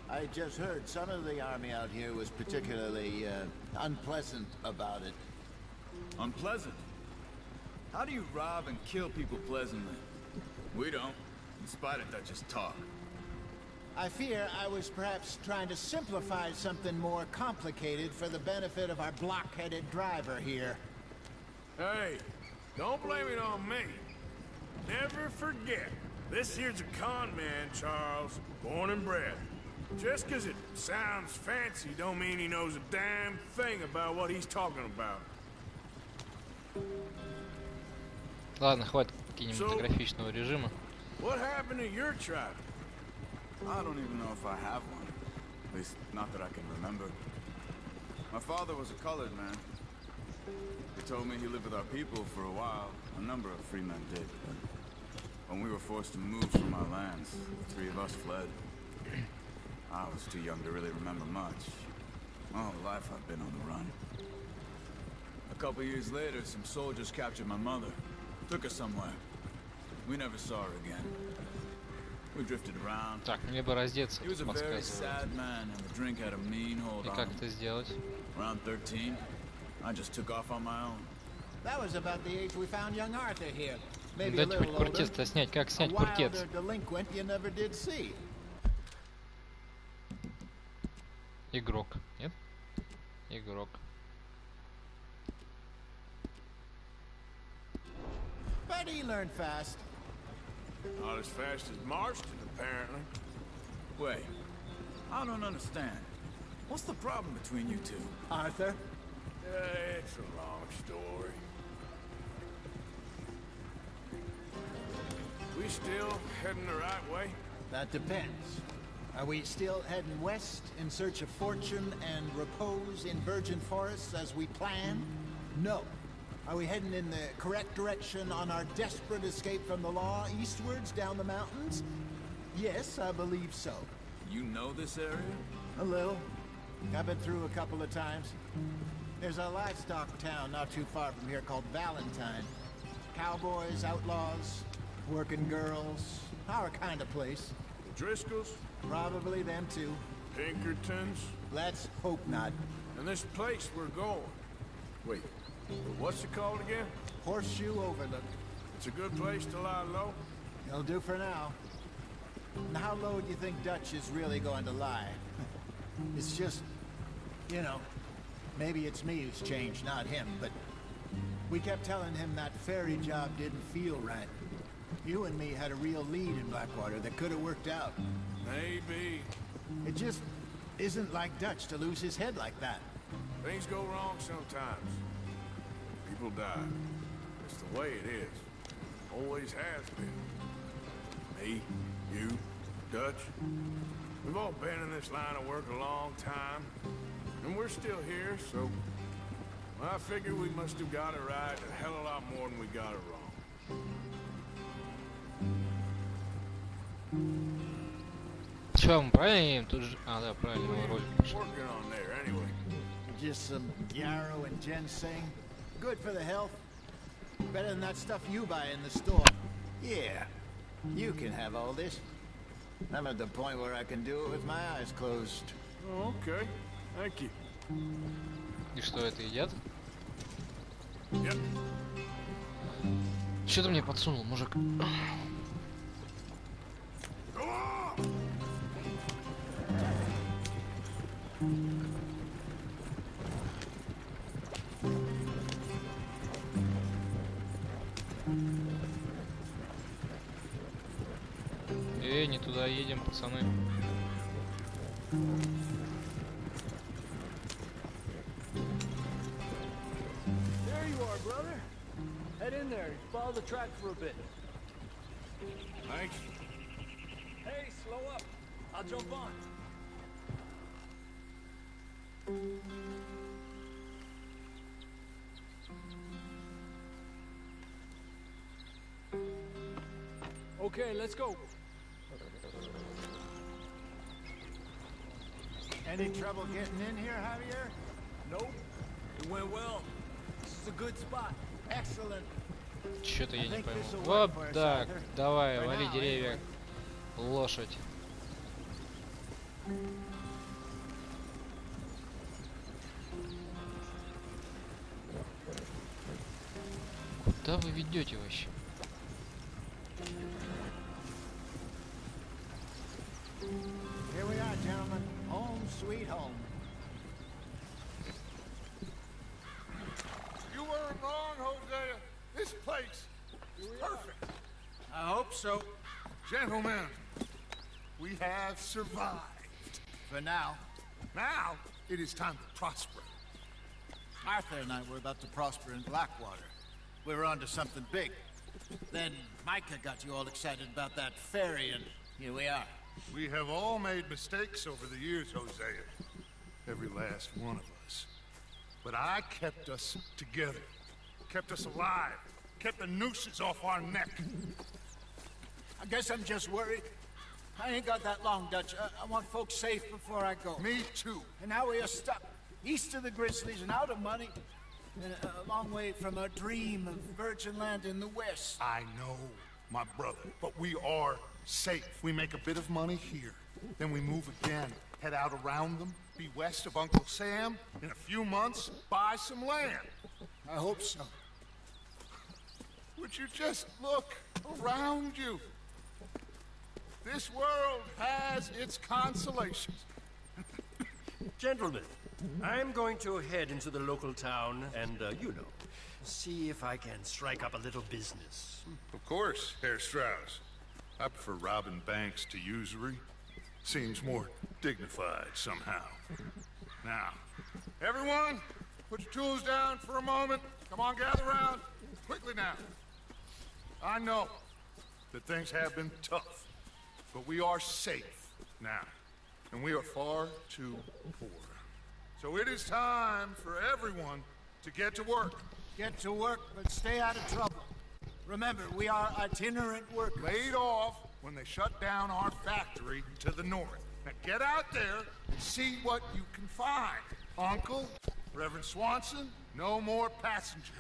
I just heard some of the army out here was particularly unpleasant about it. Unpleasant? How do you rob and kill people pleasantly? We don't, in spite of Dutch's talk. I fear I was perhaps trying to simplify something more complicated for the benefit of our block-headed driver here. Hey, don't blame it on me. Never forget, this here's a con man, Charles, born and bred. Just 'cause it sounds fancy don't mean he knows a damn thing about what he's talking about. Ладно, хватит кинематографичного режима. What happened to your tribe? I don't even know if I have one. At least, not that I can remember. My father was a colored man. He told me he lived with our people for a while. A number of free men did, but when we were forced to move from our lands, the three of us fled. I was too young to really remember much. All life I've been on the run. A couple years later, some soldiers captured my mother. Took her somewhere. We never saw her again. We drifted around. Так, мне бы раздеться, He was a very подсказывает. sad man, and the drink had a mean hold И on как him. это сделать? Around 13, I just took off on my own. That was about the age we found young Arthur here. Maybe a Дайте хоть little older. куртец-то снять. Как A снять куртец? wilder delinquent you never did see. Игрок. Нет? Игрок. But he learned fast. Not as fast as Marston, apparently. Wait, I don't understand. What's the problem between you two? Arthur? It's a long story. We still heading the right way? That depends. Are we still heading west in search of fortune and repose in virgin forests as we planned? No. Are we heading in the correct direction on our desperate escape from the law eastwards down the mountains? Yes, I believe so. You know this area? A little. I've been through a couple of times. There's a livestock town not too far from here called Valentine. Cowboys, outlaws, working girls, our kind of place. The Driscolls? Probably them too. Pinkertons? Let's hope not. And this place we're going. Wait, what's it called again? Horseshoe Overlook. It's a good place to lie low? It'll do for now. And how low do you think Dutch is really going to lie? It's just, you know, maybe it's me who's changed, not him, but we kept telling him that ferry job didn't feel right. You and me had a real lead in Blackwater that could have worked out. Maybe. It just isn't like Dutch to lose his head like that. Things go wrong sometimes. People die. It's the way it is. Always has been. Me, you, Dutch. We've all been in this line of work a long time, and we're still here, so I figure we must have got it right a hell of a lot more than we got it wrong. Чё, мы правильно тут же... А, да, правильно, ролик. Working on there, anyway. Just some yarrow and ginseng. Good for the health. Better than that stuff you buy in the store. Yeah, you can have all this. I'm at the point where I can do it with my eyes closed. Oh, okay. Thank you. И что, это едят? Yep. Что ты мне подсунул, мужик? Не туда едем, пацаны. There you are, brother. Head in there. Follow the track for a bit. Thanks. Hey, slow up. I'll jump on. Okay, let's go. Any trouble getting in here, Javier? Nope. It went well. This is a good spot. Excellent. Что-то я не пойму. Вот так, давай, вали деревья. Лошадь. Куда вы ведете вообще? Here we are, gentlemen. Home sweet home. You weren't wrong, Hosea. This place is perfect. I hope so. Gentlemen, we have survived. For now. Now, it is time to prosper. Arthur and I were about to prosper in Blackwater. We were onto something big. Then Micah got you all excited about that ferry, and here we are. We have all made mistakes over the years, Hosea. Every last one of us. But I kept us together. Kept us alive. Kept the nooses off our neck. I guess I'm just worried. I ain't got that long, Dutch. I want folks safe before I go. Me too. And now we are stuck. East of the Grizzlies and out of money. And a long way from our dream of virgin land in the west. I know, my brother, but we are safe. We make a bit of money here. Then we move again, head out around them, be west of Uncle Sam. In a few months, buy some land. I hope so. Would you just look around you? This world has its consolations. Gentlemen, I'm going to head into the local town and, see if I can strike up a little business. Of course, Herr Strauss. I prefer robbing banks to usury. Seems more dignified somehow. Now, everyone, put your tools down for a moment. Come on, gather around. Quickly now. I know that things have been tough, but we are safe now, and we are far too poor. So it is time for everyone to get to work. Get to work, but stay out of trouble. Remember, we are itinerant workers. Laid off when they shut down our factory to the north. Now get out there and see what you can find. Uncle, Reverend Swanson, no more passengers.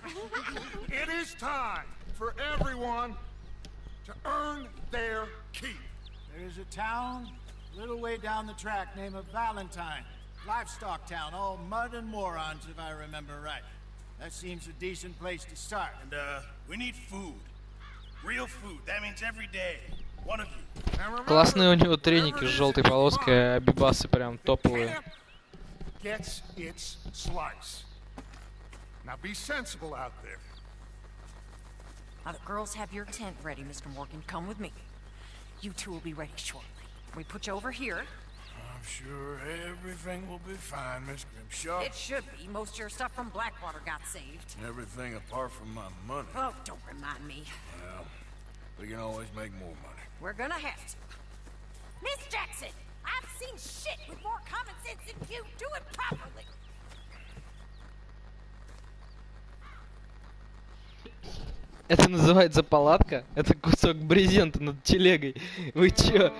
It is time for everyone to earn their keep. There's a town a little way down the track named Valentine. Livestock town, all mud and morons, if I remember right. That seems a decent place to start. And, we need food. Real food. That means every day. One of you. Классные у него треники с желтой полоской, а бибасы прям топовые. Gets its slice. Now be sensible out there. Now the girls have your tent ready, Mr. Morgan. Come with me. You two will be ready shortly. We put you over here. I'm sure everything will be fine, Miss Grimshaw. It should be. Most of your stuff from Blackwater got saved. Everything apart from my money. Oh, don't remind me. Well, we can always make more money. We're gonna have to. Miss Jackson, I've sense in you. Do it properly. Это называется палатка? Это кусок брезента над телегой. Вы чё?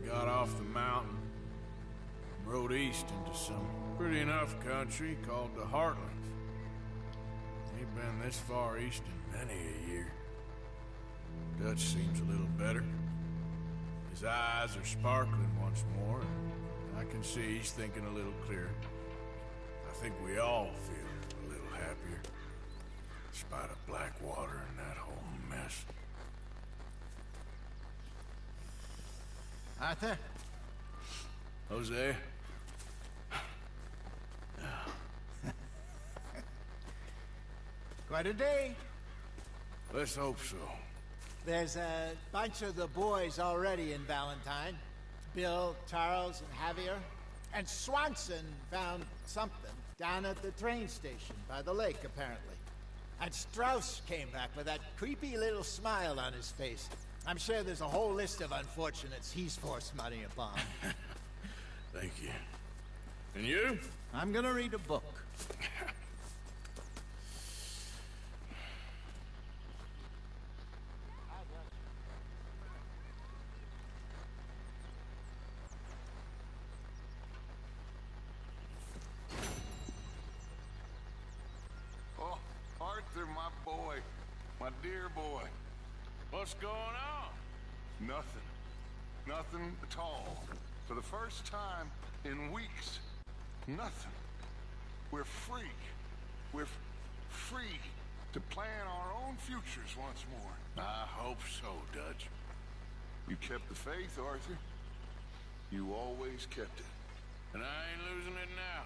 Got off the mountain, rode east into some pretty enough country called the Heartlands. Ain't been this far east in many a year. Dutch seems a little better. His eyes are sparkling once more, and I can see he's thinking a little clearer. I think we all feel a little happier, in spite of Blackwater and that whole mess. Arthur? Jose? Quite a day. Let's hope so. There's a bunch of the boys already in Valentine. Bill, Charles, and Javier. And Swanson found something down at the train station by the lake, apparently. And Strauss came back with that creepy little smile on his face. I'm sure there's a whole list of unfortunates he's forced money upon. Thank you. And you? I'm gonna read a book. Oh, Arthur, my boy. My dear boy. What's going on? Nothing. Nothing at all. For the first time in weeks. Nothing. We're free. We're free to plan our own futures once more. I hope so, Dutch. You kept the faith, Arthur. You always kept it. And I ain't losing it now.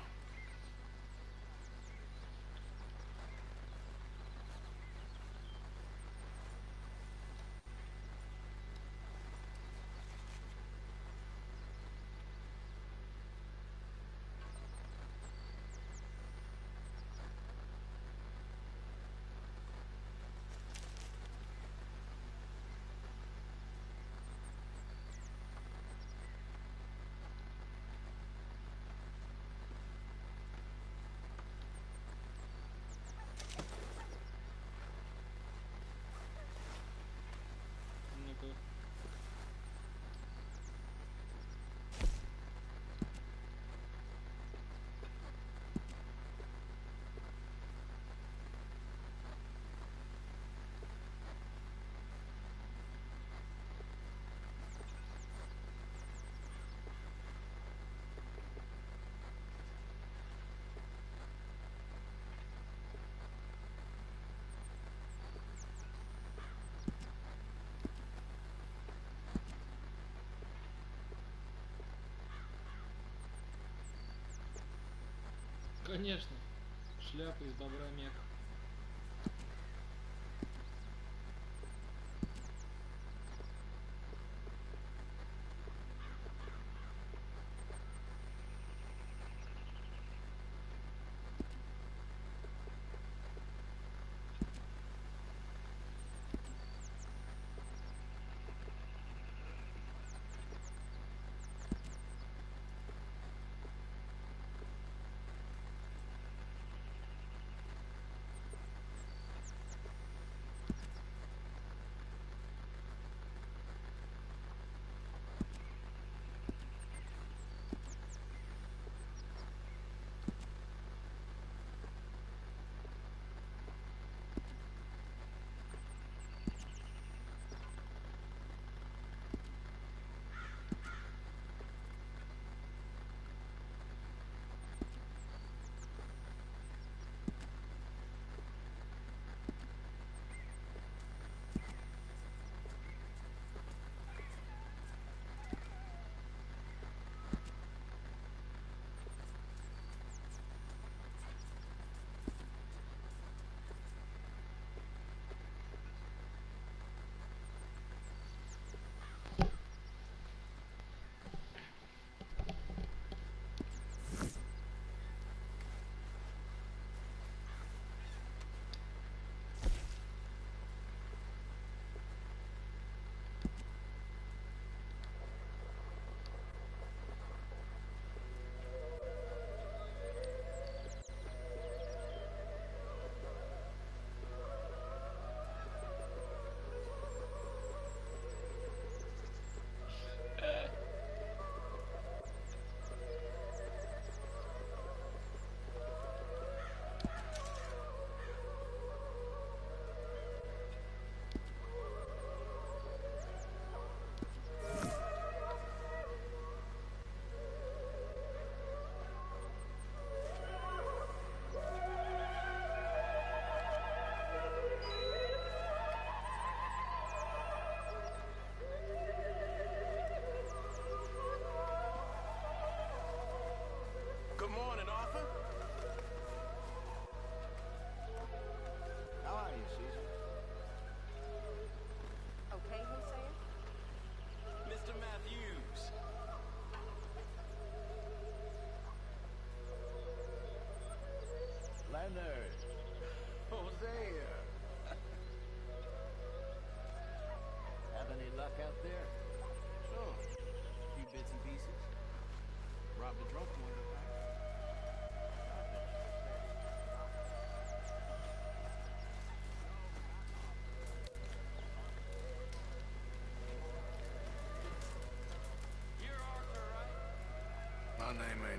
Конечно. Шляпа из добра мех.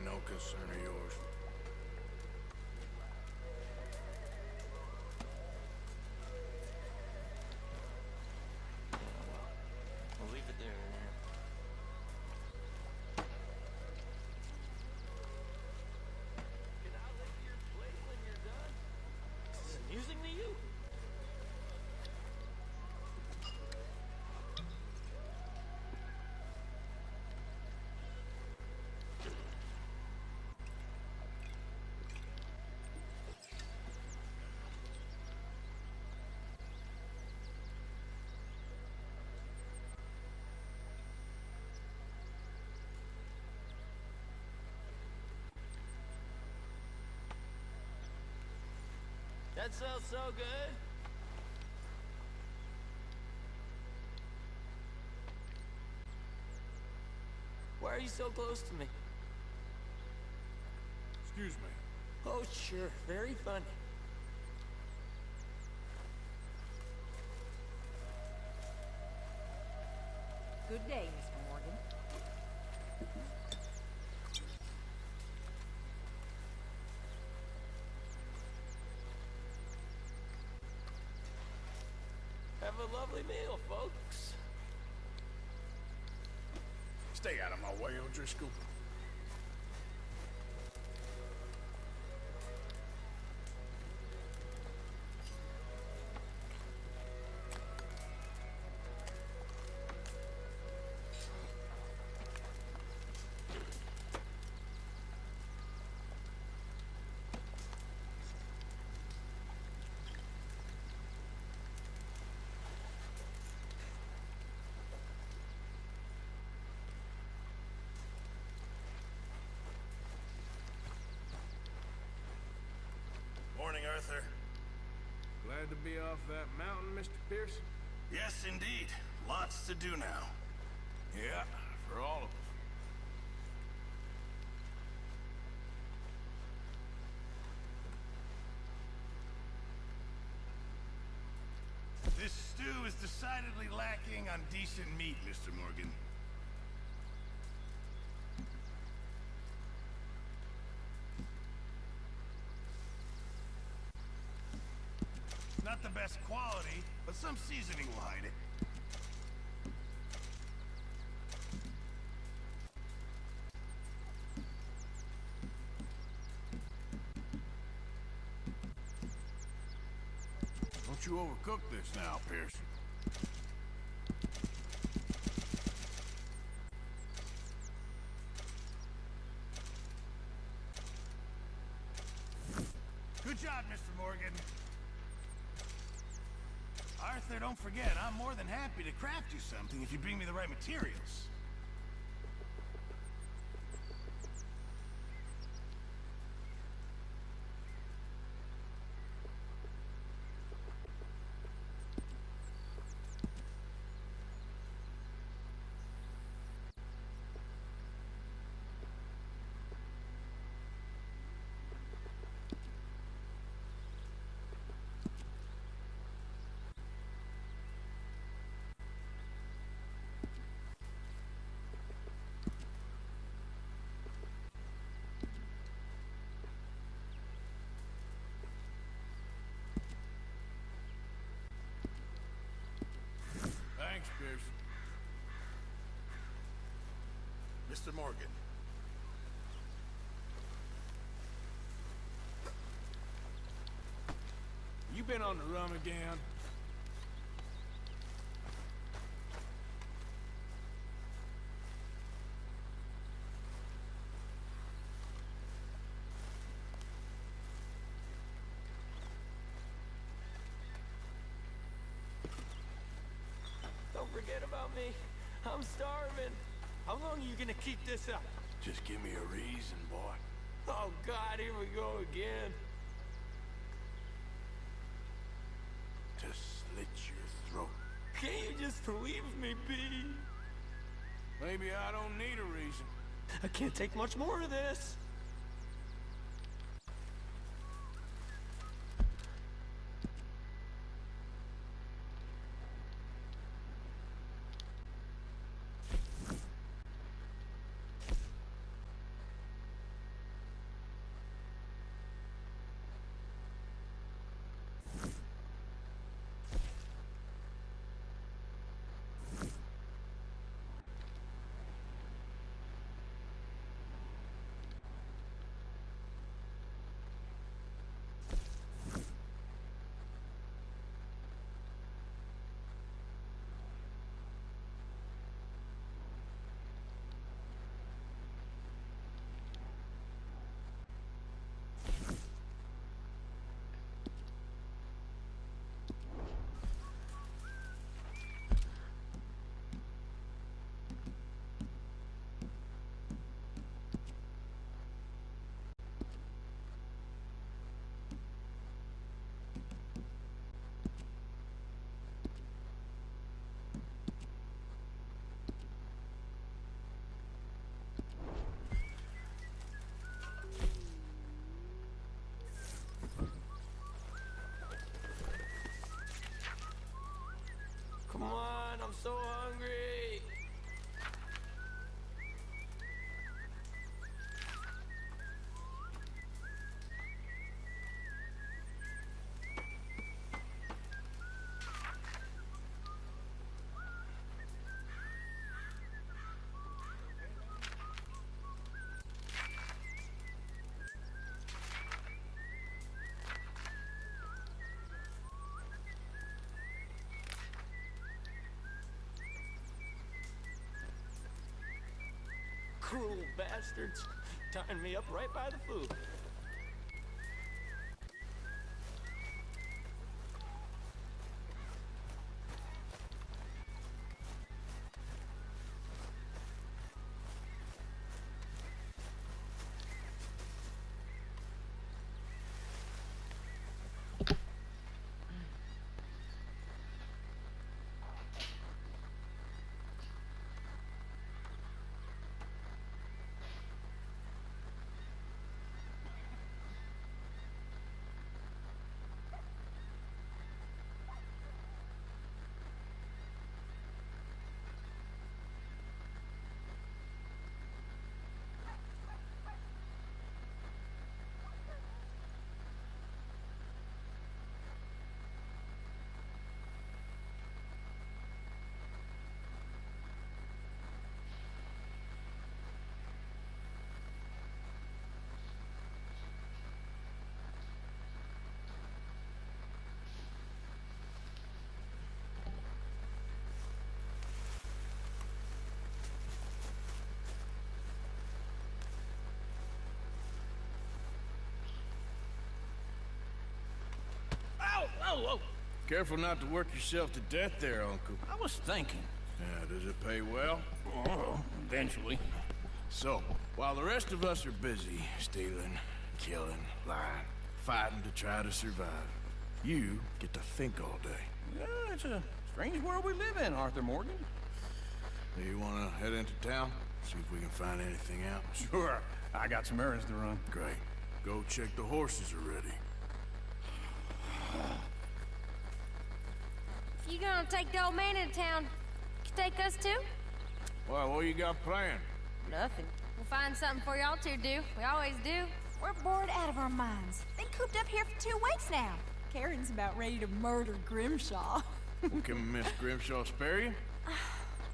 ain't no concern of yours. We'll leave it there. Can I lick your plate when you're done? Is this amusing to you? That smells so good. Why are you so close to me? Excuse me. Oh, sure. Very funny. Good day, Mr. Morgan. Have a lovely meal, folks. Stay out of my way, O'Driscoll. Morning, Arthur. Glad to be off that mountain, Mr. Pearson? Yes, indeed. Lots to do now. Yeah, for all of us. This stew is decidedly lacking on decent meat, Mr. Morgan. Not the best quality, but some seasoning will hide it. Don't you overcook this now, Pearson. Good job, Mr. Morgan. Arthur, don't forget, I'm more than happy to craft you something if you bring me the right materials. Thanks, Pearson. Mr. Morgan. You been on the run again? Don't forget about me. I'm starving. How long are you gonna keep this up? Just give me a reason, boy. Oh, God, here we go again. To slit your throat. Can't you just leave me be? Maybe I don't need a reason. I can't take much more of this. Cruel bastards. Tying me up right by the food. Whoa. Careful not to work yourself to death there, Uncle. I was thinking. Yeah, does it pay well? Oh, eventually. So, while the rest of us are busy stealing, killing, lying, fighting to try to survive, you get to think all day. Yeah, it's a strange world we live in, Arthur Morgan. Do you want to head into town? See if we can find anything out? Sure. I got some errands to run. Great. Go check the horses are ready. If you gonna take the old man into town, you take us too? Well, what you got planned? Nothing. We'll find something for y'all to do. We always do. We're bored out of our minds. Been cooped up here for 2 weeks now. Karen's about ready to murder Grimshaw. Well, can Miss Grimshaw spare you?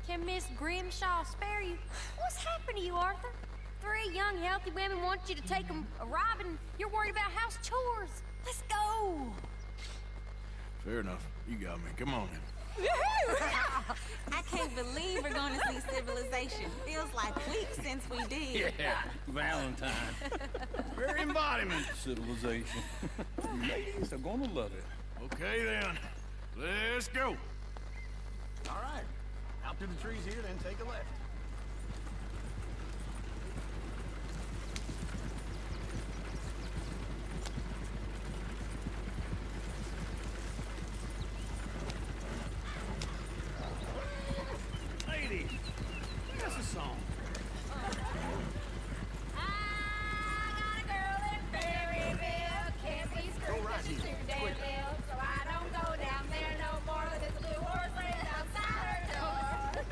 Can Miss Grimshaw spare you? What's happened to you, Arthur? 3 young, healthy women want you to take them a robbing. You're worried about house chores. Let's go. Fair enough. You got me. Come on in. I can't believe we're going to see civilization. Feels like weeks since we did. Yeah, Valentine. Very embodiment of civilization. Ladies are gonna love it. Okay, then. Let's go. All right. Out through the trees here, then take a left. Ladies, sing us a song. Go right here. Quick. So I don't go down there no more. There's a blue horse laying outside her door.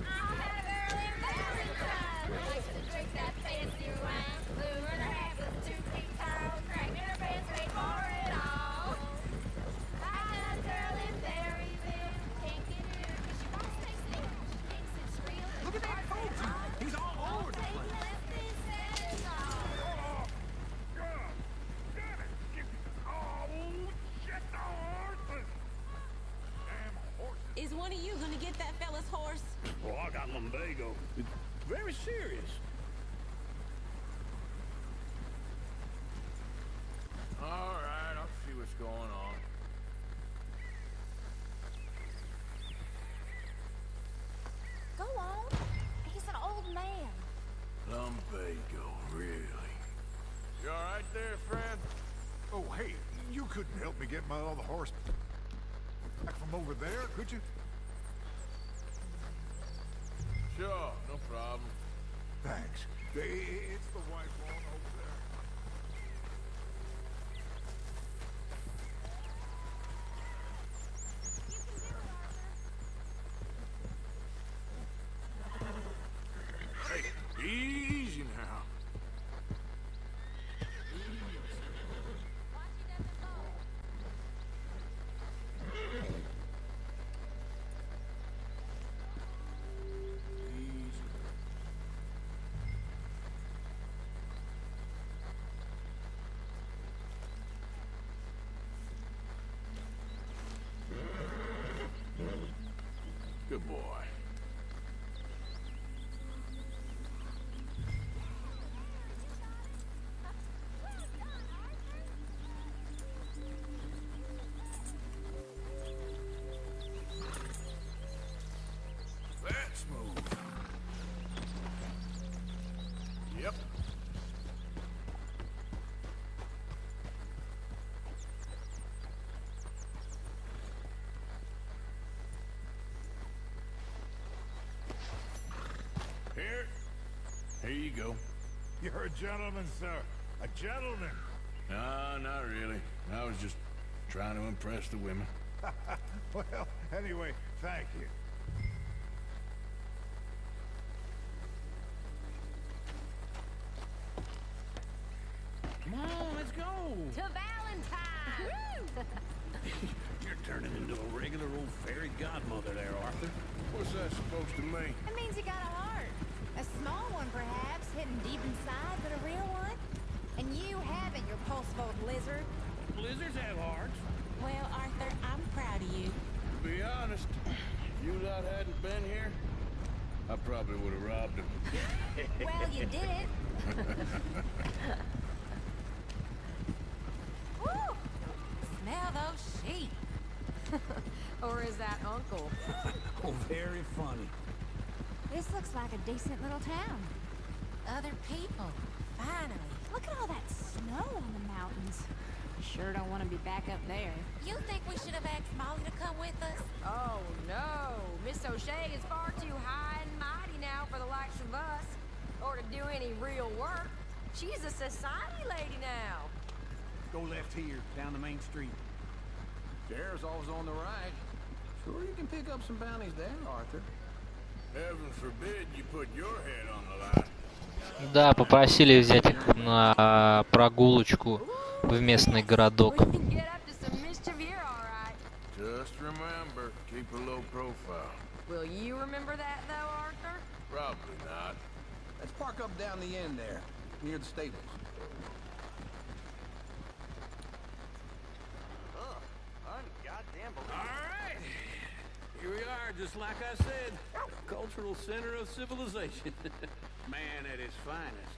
I had a girl in Valentine. Likes to drink that fancy wine. Blue in her hair was 2 feet tall. Cracked in her pants, paid for it all. I had a girl in Berryville. Can't get it in 'cause she won't stay still. She thinks it's real. Look at that coach. He's all over the place. Is one of you gonna get that fella's horse? Oh, I got lumbago. It's very serious. All right, I'll see what's going on. Go on. He's an old man. Lumbago, really? You all right there, friend? Oh, hey, you couldn't help me get my other horse back from over there, could you? Sure, no problem. Thanks. It's the white one over there. Hey, easy now. Good boy. Here you go. You're a gentleman, sir. A gentleman. No, not really. I was just trying to impress the women. Well, anyway, thank you. Come on, let's go. To Valentine! You're turning into a regular old fairy godmother there, Arthur. What's that supposed to mean? It means you got a heart. A small one, perhaps, hidden deep inside, but a real one. And you haven't, your pulse-bold lizard. Lizards have hearts. Well, Arthur, I'm proud of you. To be honest, if you lot hadn't been here, I probably would have robbed him. Well, you did it. Woo! Smell those sheep. Or is that Uncle? Oh, very funny. This looks like a decent little town. Other people. Finally. Look at all that snow on the mountains. Sure don't want to be back up there. You think we should have asked Molly to come with us? Oh, no. Miss O'Shea is far too high and mighty now for the likes of us. Or to do any real work. She's a society lady now. Go left here, down the main street. There's always on the right. Sure you can pick up some bounties there, Arthur. Heaven forbid you put your head on the line. Да, попросили взять их на прогулочку в местный городок. Just remember, keep a low profile. Will you remember that, though, Arthur? Probably not. Let's park up down the end there, near the stables. Alright, here we are, just like I said. Cultural center of civilization. Man at his finest.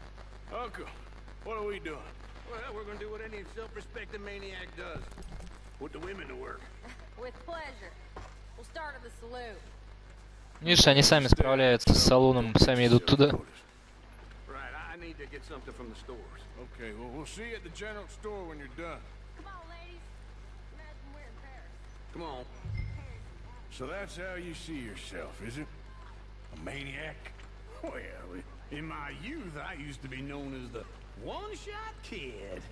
Uncle, what are we doing? Well, we're gonna do what any self-respecting maniac does. Put the women to work. With pleasure. We'll start at the saloon. Видишь, они сами справляются с салоном, сами идут туда. Right, I need to get something from the stores. Okay, well, we'll see you at the general store when you're done. Come on, ladies. Imagine we're in Paris. Come on. So that's how you see yourself, is it? A maniac? Well, in my youth, I used to be known as the one-shot kid.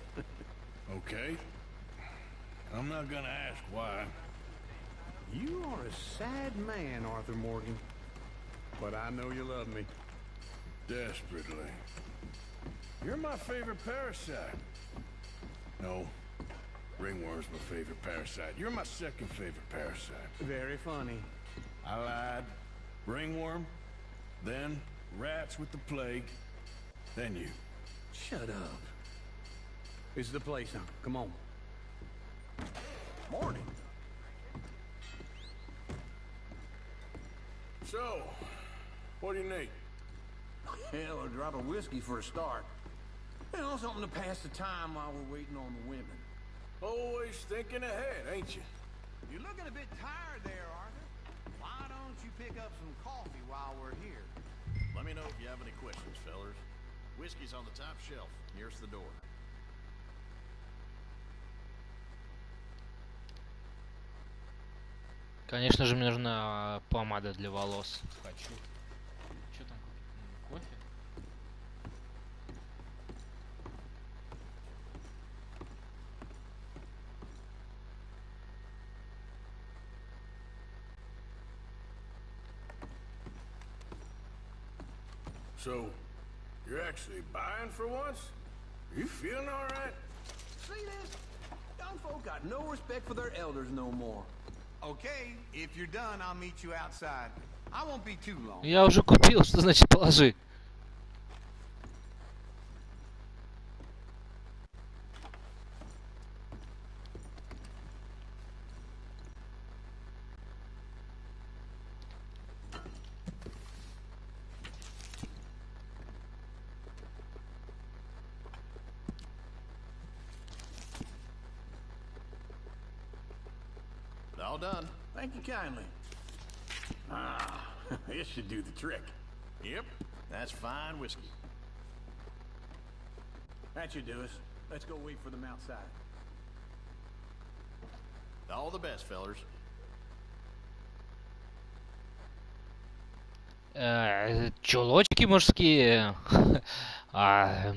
Okay. I'm not gonna ask why. You are a sad man, Arthur Morgan. But I know you love me. Desperately. You're my favorite parasite. No. Ringworm's my favorite parasite. You're my second favorite parasite. Very funny. I lied. Ringworm, then rats with the plague, then you. Shut up. This is the place now. Come on. Morning. So, what do you need? Hell, a drop of whiskey for a start. You know, something to pass the time while we're waiting on the women. Always thinking ahead, ain't you? You're looking a bit tired there, Arthur. Why don't you pick up some coffee while we're here? Let me know if you have any questions, fellers. Whiskey's on the top shelf, nearest the door. Конечно же, мне нужна помада для волос. Хочу. Что там? Кофе? So, you're actually buying for once? You feeling all right? See this? Young folk got no respect for their elders no more. Okay, if you're done, I'll meet you outside. I won't be too long. Я уже купил, что значит положи? All done. Thank you kindly. Ah, this should do the trick. Yep, that's fine whiskey. That should do us. Let's go wait for them outside. All the best, fellers. Чулочки мужские. А,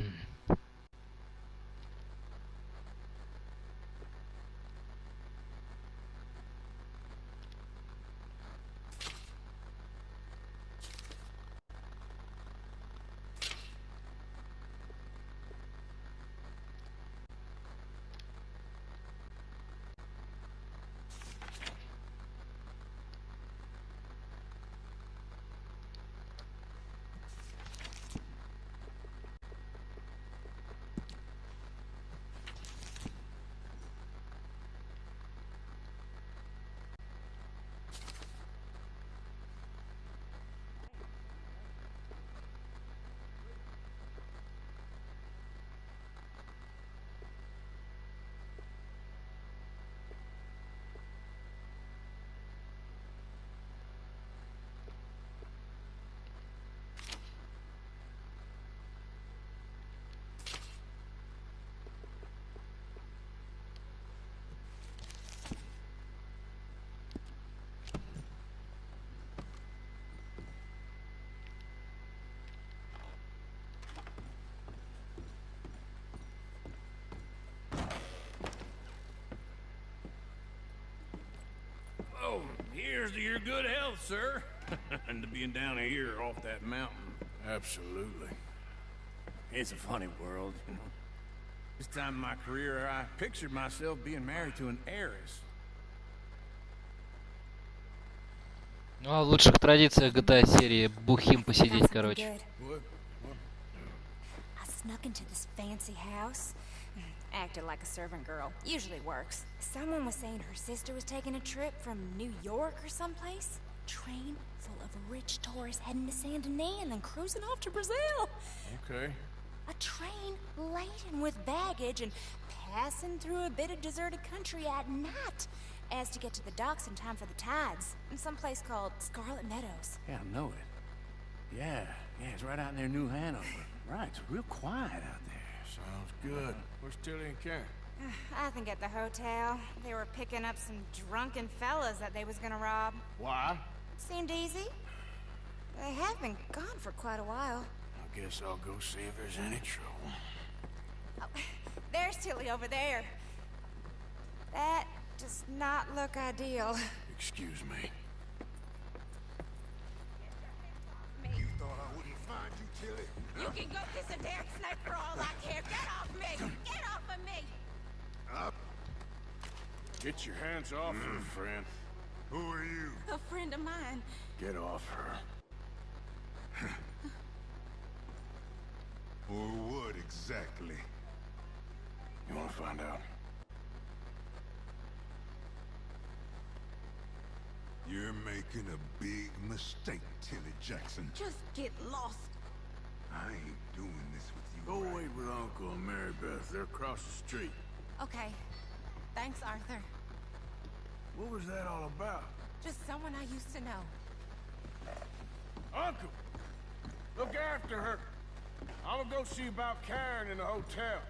Oh, here's to your good health, sir. And to being down here off that mountain. Absolutely. It's a funny world, you know. This time in my career, I pictured myself being married to an heiress. Ну, а в лучших традициях GTA серии бухим посидеть, короче. I snuck into this fancy house. Acted like a servant girl. Usually works. Someone was saying her sister was taking a trip from New York or someplace. Train full of rich tourists heading to Saint Denis and then cruising off to Brazil. Okay. A train laden with baggage and passing through a bit of deserted country at night as to get to the docks in time for the tides in some place called Scarlet Meadows. Yeah, I know it. Yeah, it's right out near New Hanover. Right, it's real quiet out there. Sounds good. Where's Tilly and Karen? I think at the hotel. They were picking up some drunken fellas that they was gonna rob. Why? Seemed easy. They have been gone for quite a while. I guess I'll go see if there's any trouble. Oh, there's Tilly over there. That does not look ideal. Excuse me. You thought I wouldn't find you, Tilly? You can go kiss a damn snake for all I care. Get off me! Get off of me! Up. Get your hands off her, friend. Who are you? A friend of mine. Get off her. Or what exactly? You want to find out? You're making a big mistake, Tilly Jackson. Just get lost. I ain't doing this with you. Go right wait with Uncle and Mary Beth. They're across the street. Okay. Thanks, Arthur. What was that all about? Just someone I used to know. Uncle! Look after her. I'm gonna go see about Karen in the hotel.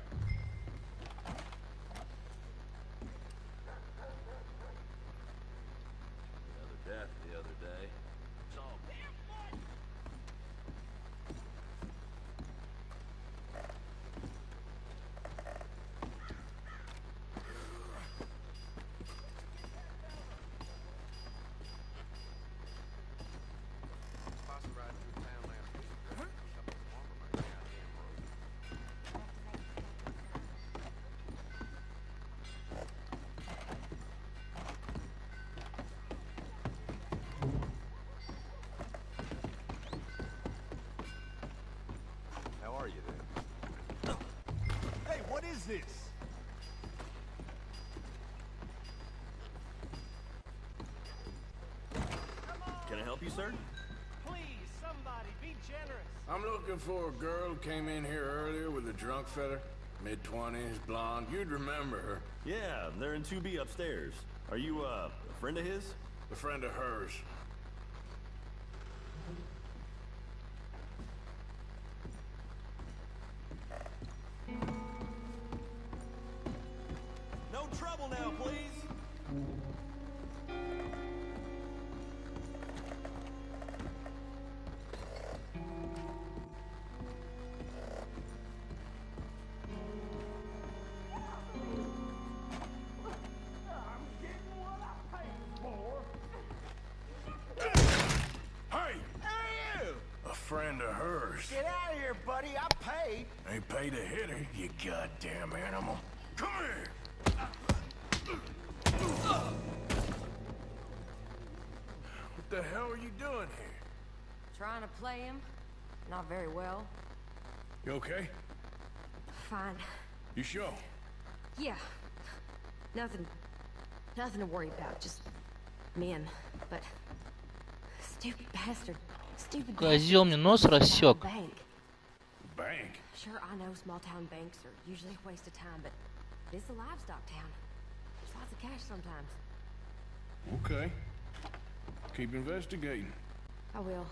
Another death the other day. It's all What is this? Can I help you, sir? Please, somebody, be generous. I'm looking for a girl who came in here earlier with a drunk fella. Mid-20s, blonde. You'd remember her. Yeah, they're in 2B upstairs. Are you, a friend of his? A friend of hers. No trouble now, please. friend of hers. Get out of here, buddy. I paid. Ain't paid to hit her, you goddamn animal. Come here! What the hell are you doing here? Trying to play him. Not very well. You okay? Fine. You sure? Yeah. Nothing to worry about. Just men. But stupid bastard. Stupid Козел мне нос рассек. Bank. Bank? Sure, I know small town banks are usually a waste of time, but it's a livestock town. There's lots of cash sometimes. Okay. Keep investigating. I will.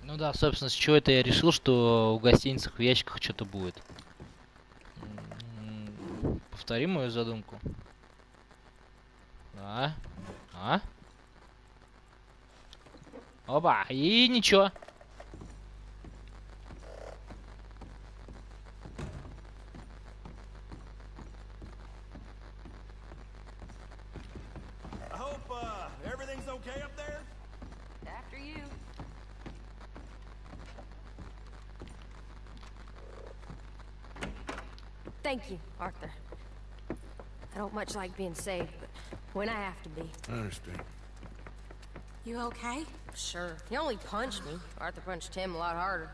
Ну да, собственно, с чего это я решил, что в гостиницах в ящиках что-то будет. Повтори мою задумку. Опа, и ничего. I hope everything's okay up there. After you. Thank you, Arthur. I don't much like being saved, but when I have to be. I understand. You okay? Sure. He only punched me. Arthur punched him a lot harder.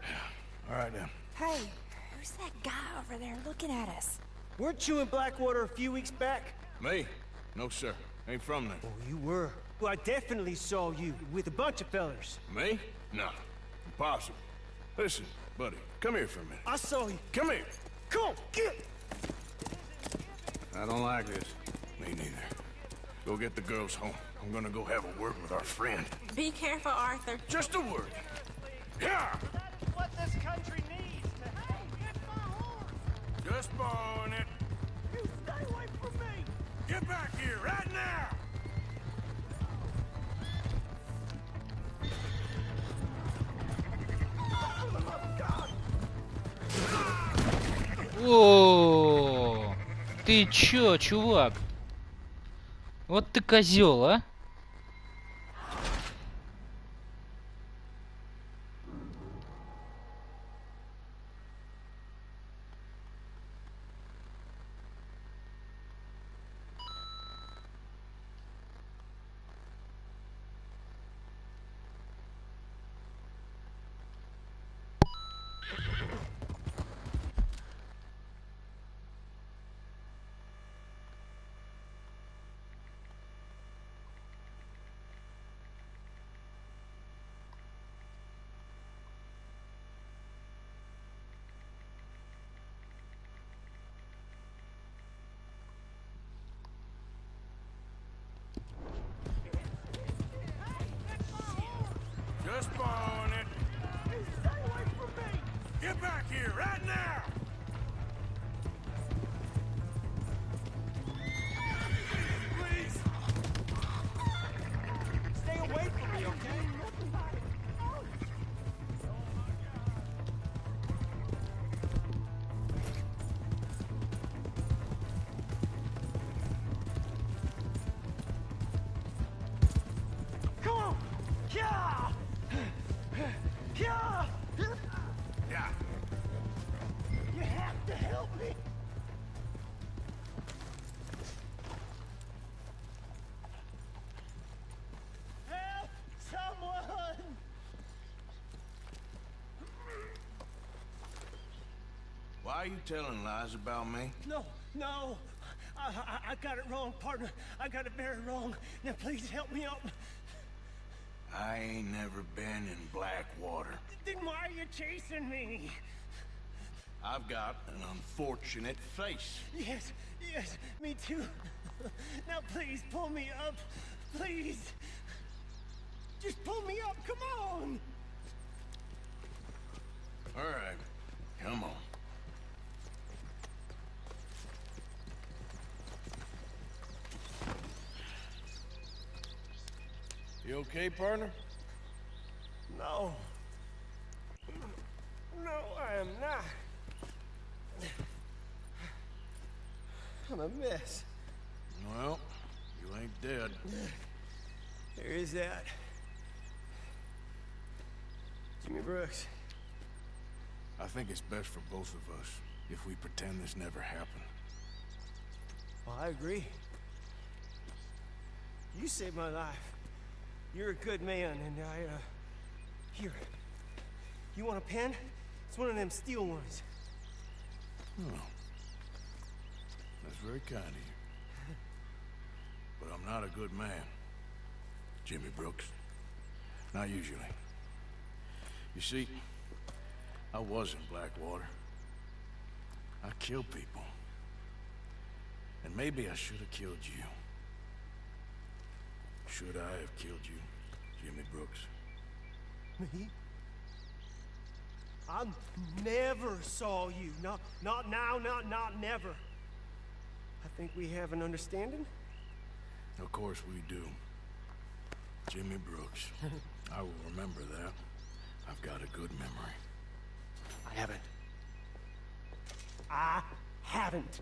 All right, now. Hey, who's that guy over there looking at us? Weren't you in Blackwater a few weeks back? Me? No, sir. Ain't from there. Oh, you were. Well, I definitely saw you with a bunch of fellers. Me? No. Impossible. Listen, buddy, come here for a minute. I saw you. Come here. Come on, get. I don't like this. Me neither. Go get the girls home. I'm gonna go have a word with our friend. Be careful, Arthur. Just a word. Yeah! That's what this country needs, man. Hey, get my horse! Just borrowing it. You stay away from me! Get back here right now! О, ты чё, чувак? Вот ты козел, а? Just borrowing it. You stay away from me! Get back here right now! Please! Stay away from me, okay? Come on! Yeah! Yeah! Yeah. You have to help me! Help! Someone! Why are you telling lies about me? No, no. I got it wrong, partner. I got it very wrong. Now please help me out. I ain't never been in Blackwater. Then why are you chasing me? I've got an unfortunate face. Yes, yes, me too. Now please pull me up. Please. Just pull me up, come on. All right, come on. You okay, partner? No. No, I am not. I'm a mess. Well, you ain't dead. There is that. Jimmy Brooks. I think it's best for both of us if we pretend this never happened. Well, I agree. You saved my life. You're a good man, and here. You want a pen? It's one of them steel ones. Oh. That's very kind of you. But I'm not a good man, Jimmy Brooks. Not usually. You see, I was in Blackwater. I killed people. And maybe I should have killed you. Should I have killed you, Jimmy Brooks? Me? I never saw you. Not now, not never. I think we have an understanding. Of course we do. Jimmy Brooks. I will remember that. I've got a good memory. I haven't.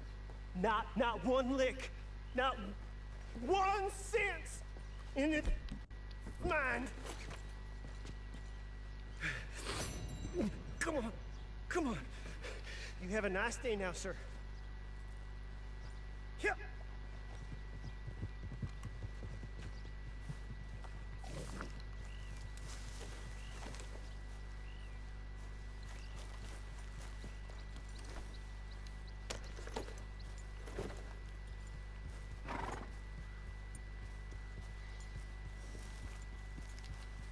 Not one lick. Not 1 cent in it. Mine. Come on. You have a nice day now, sir. Yep.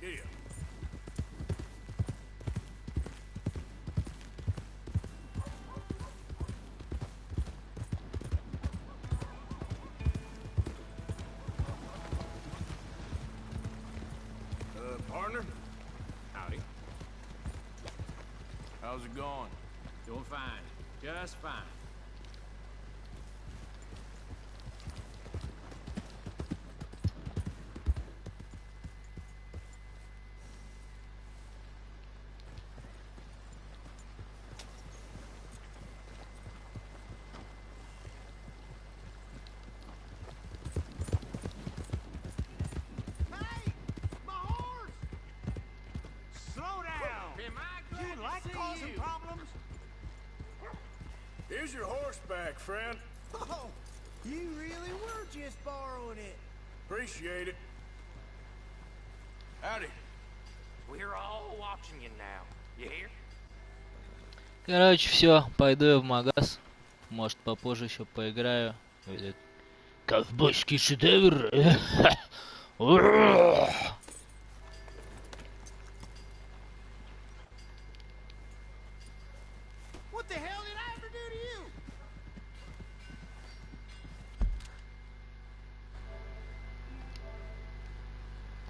Yeah. Partner? Howdy. How's it going? Doing fine. Just fine. Here's your horseback, friend. Oh, you really were just borrowing it. Appreciate it. Howdy. We're all watching you now. You hear? Короче, все, пойду я в магаз. Может, попозже еще поиграю. Ковбойский шедевр.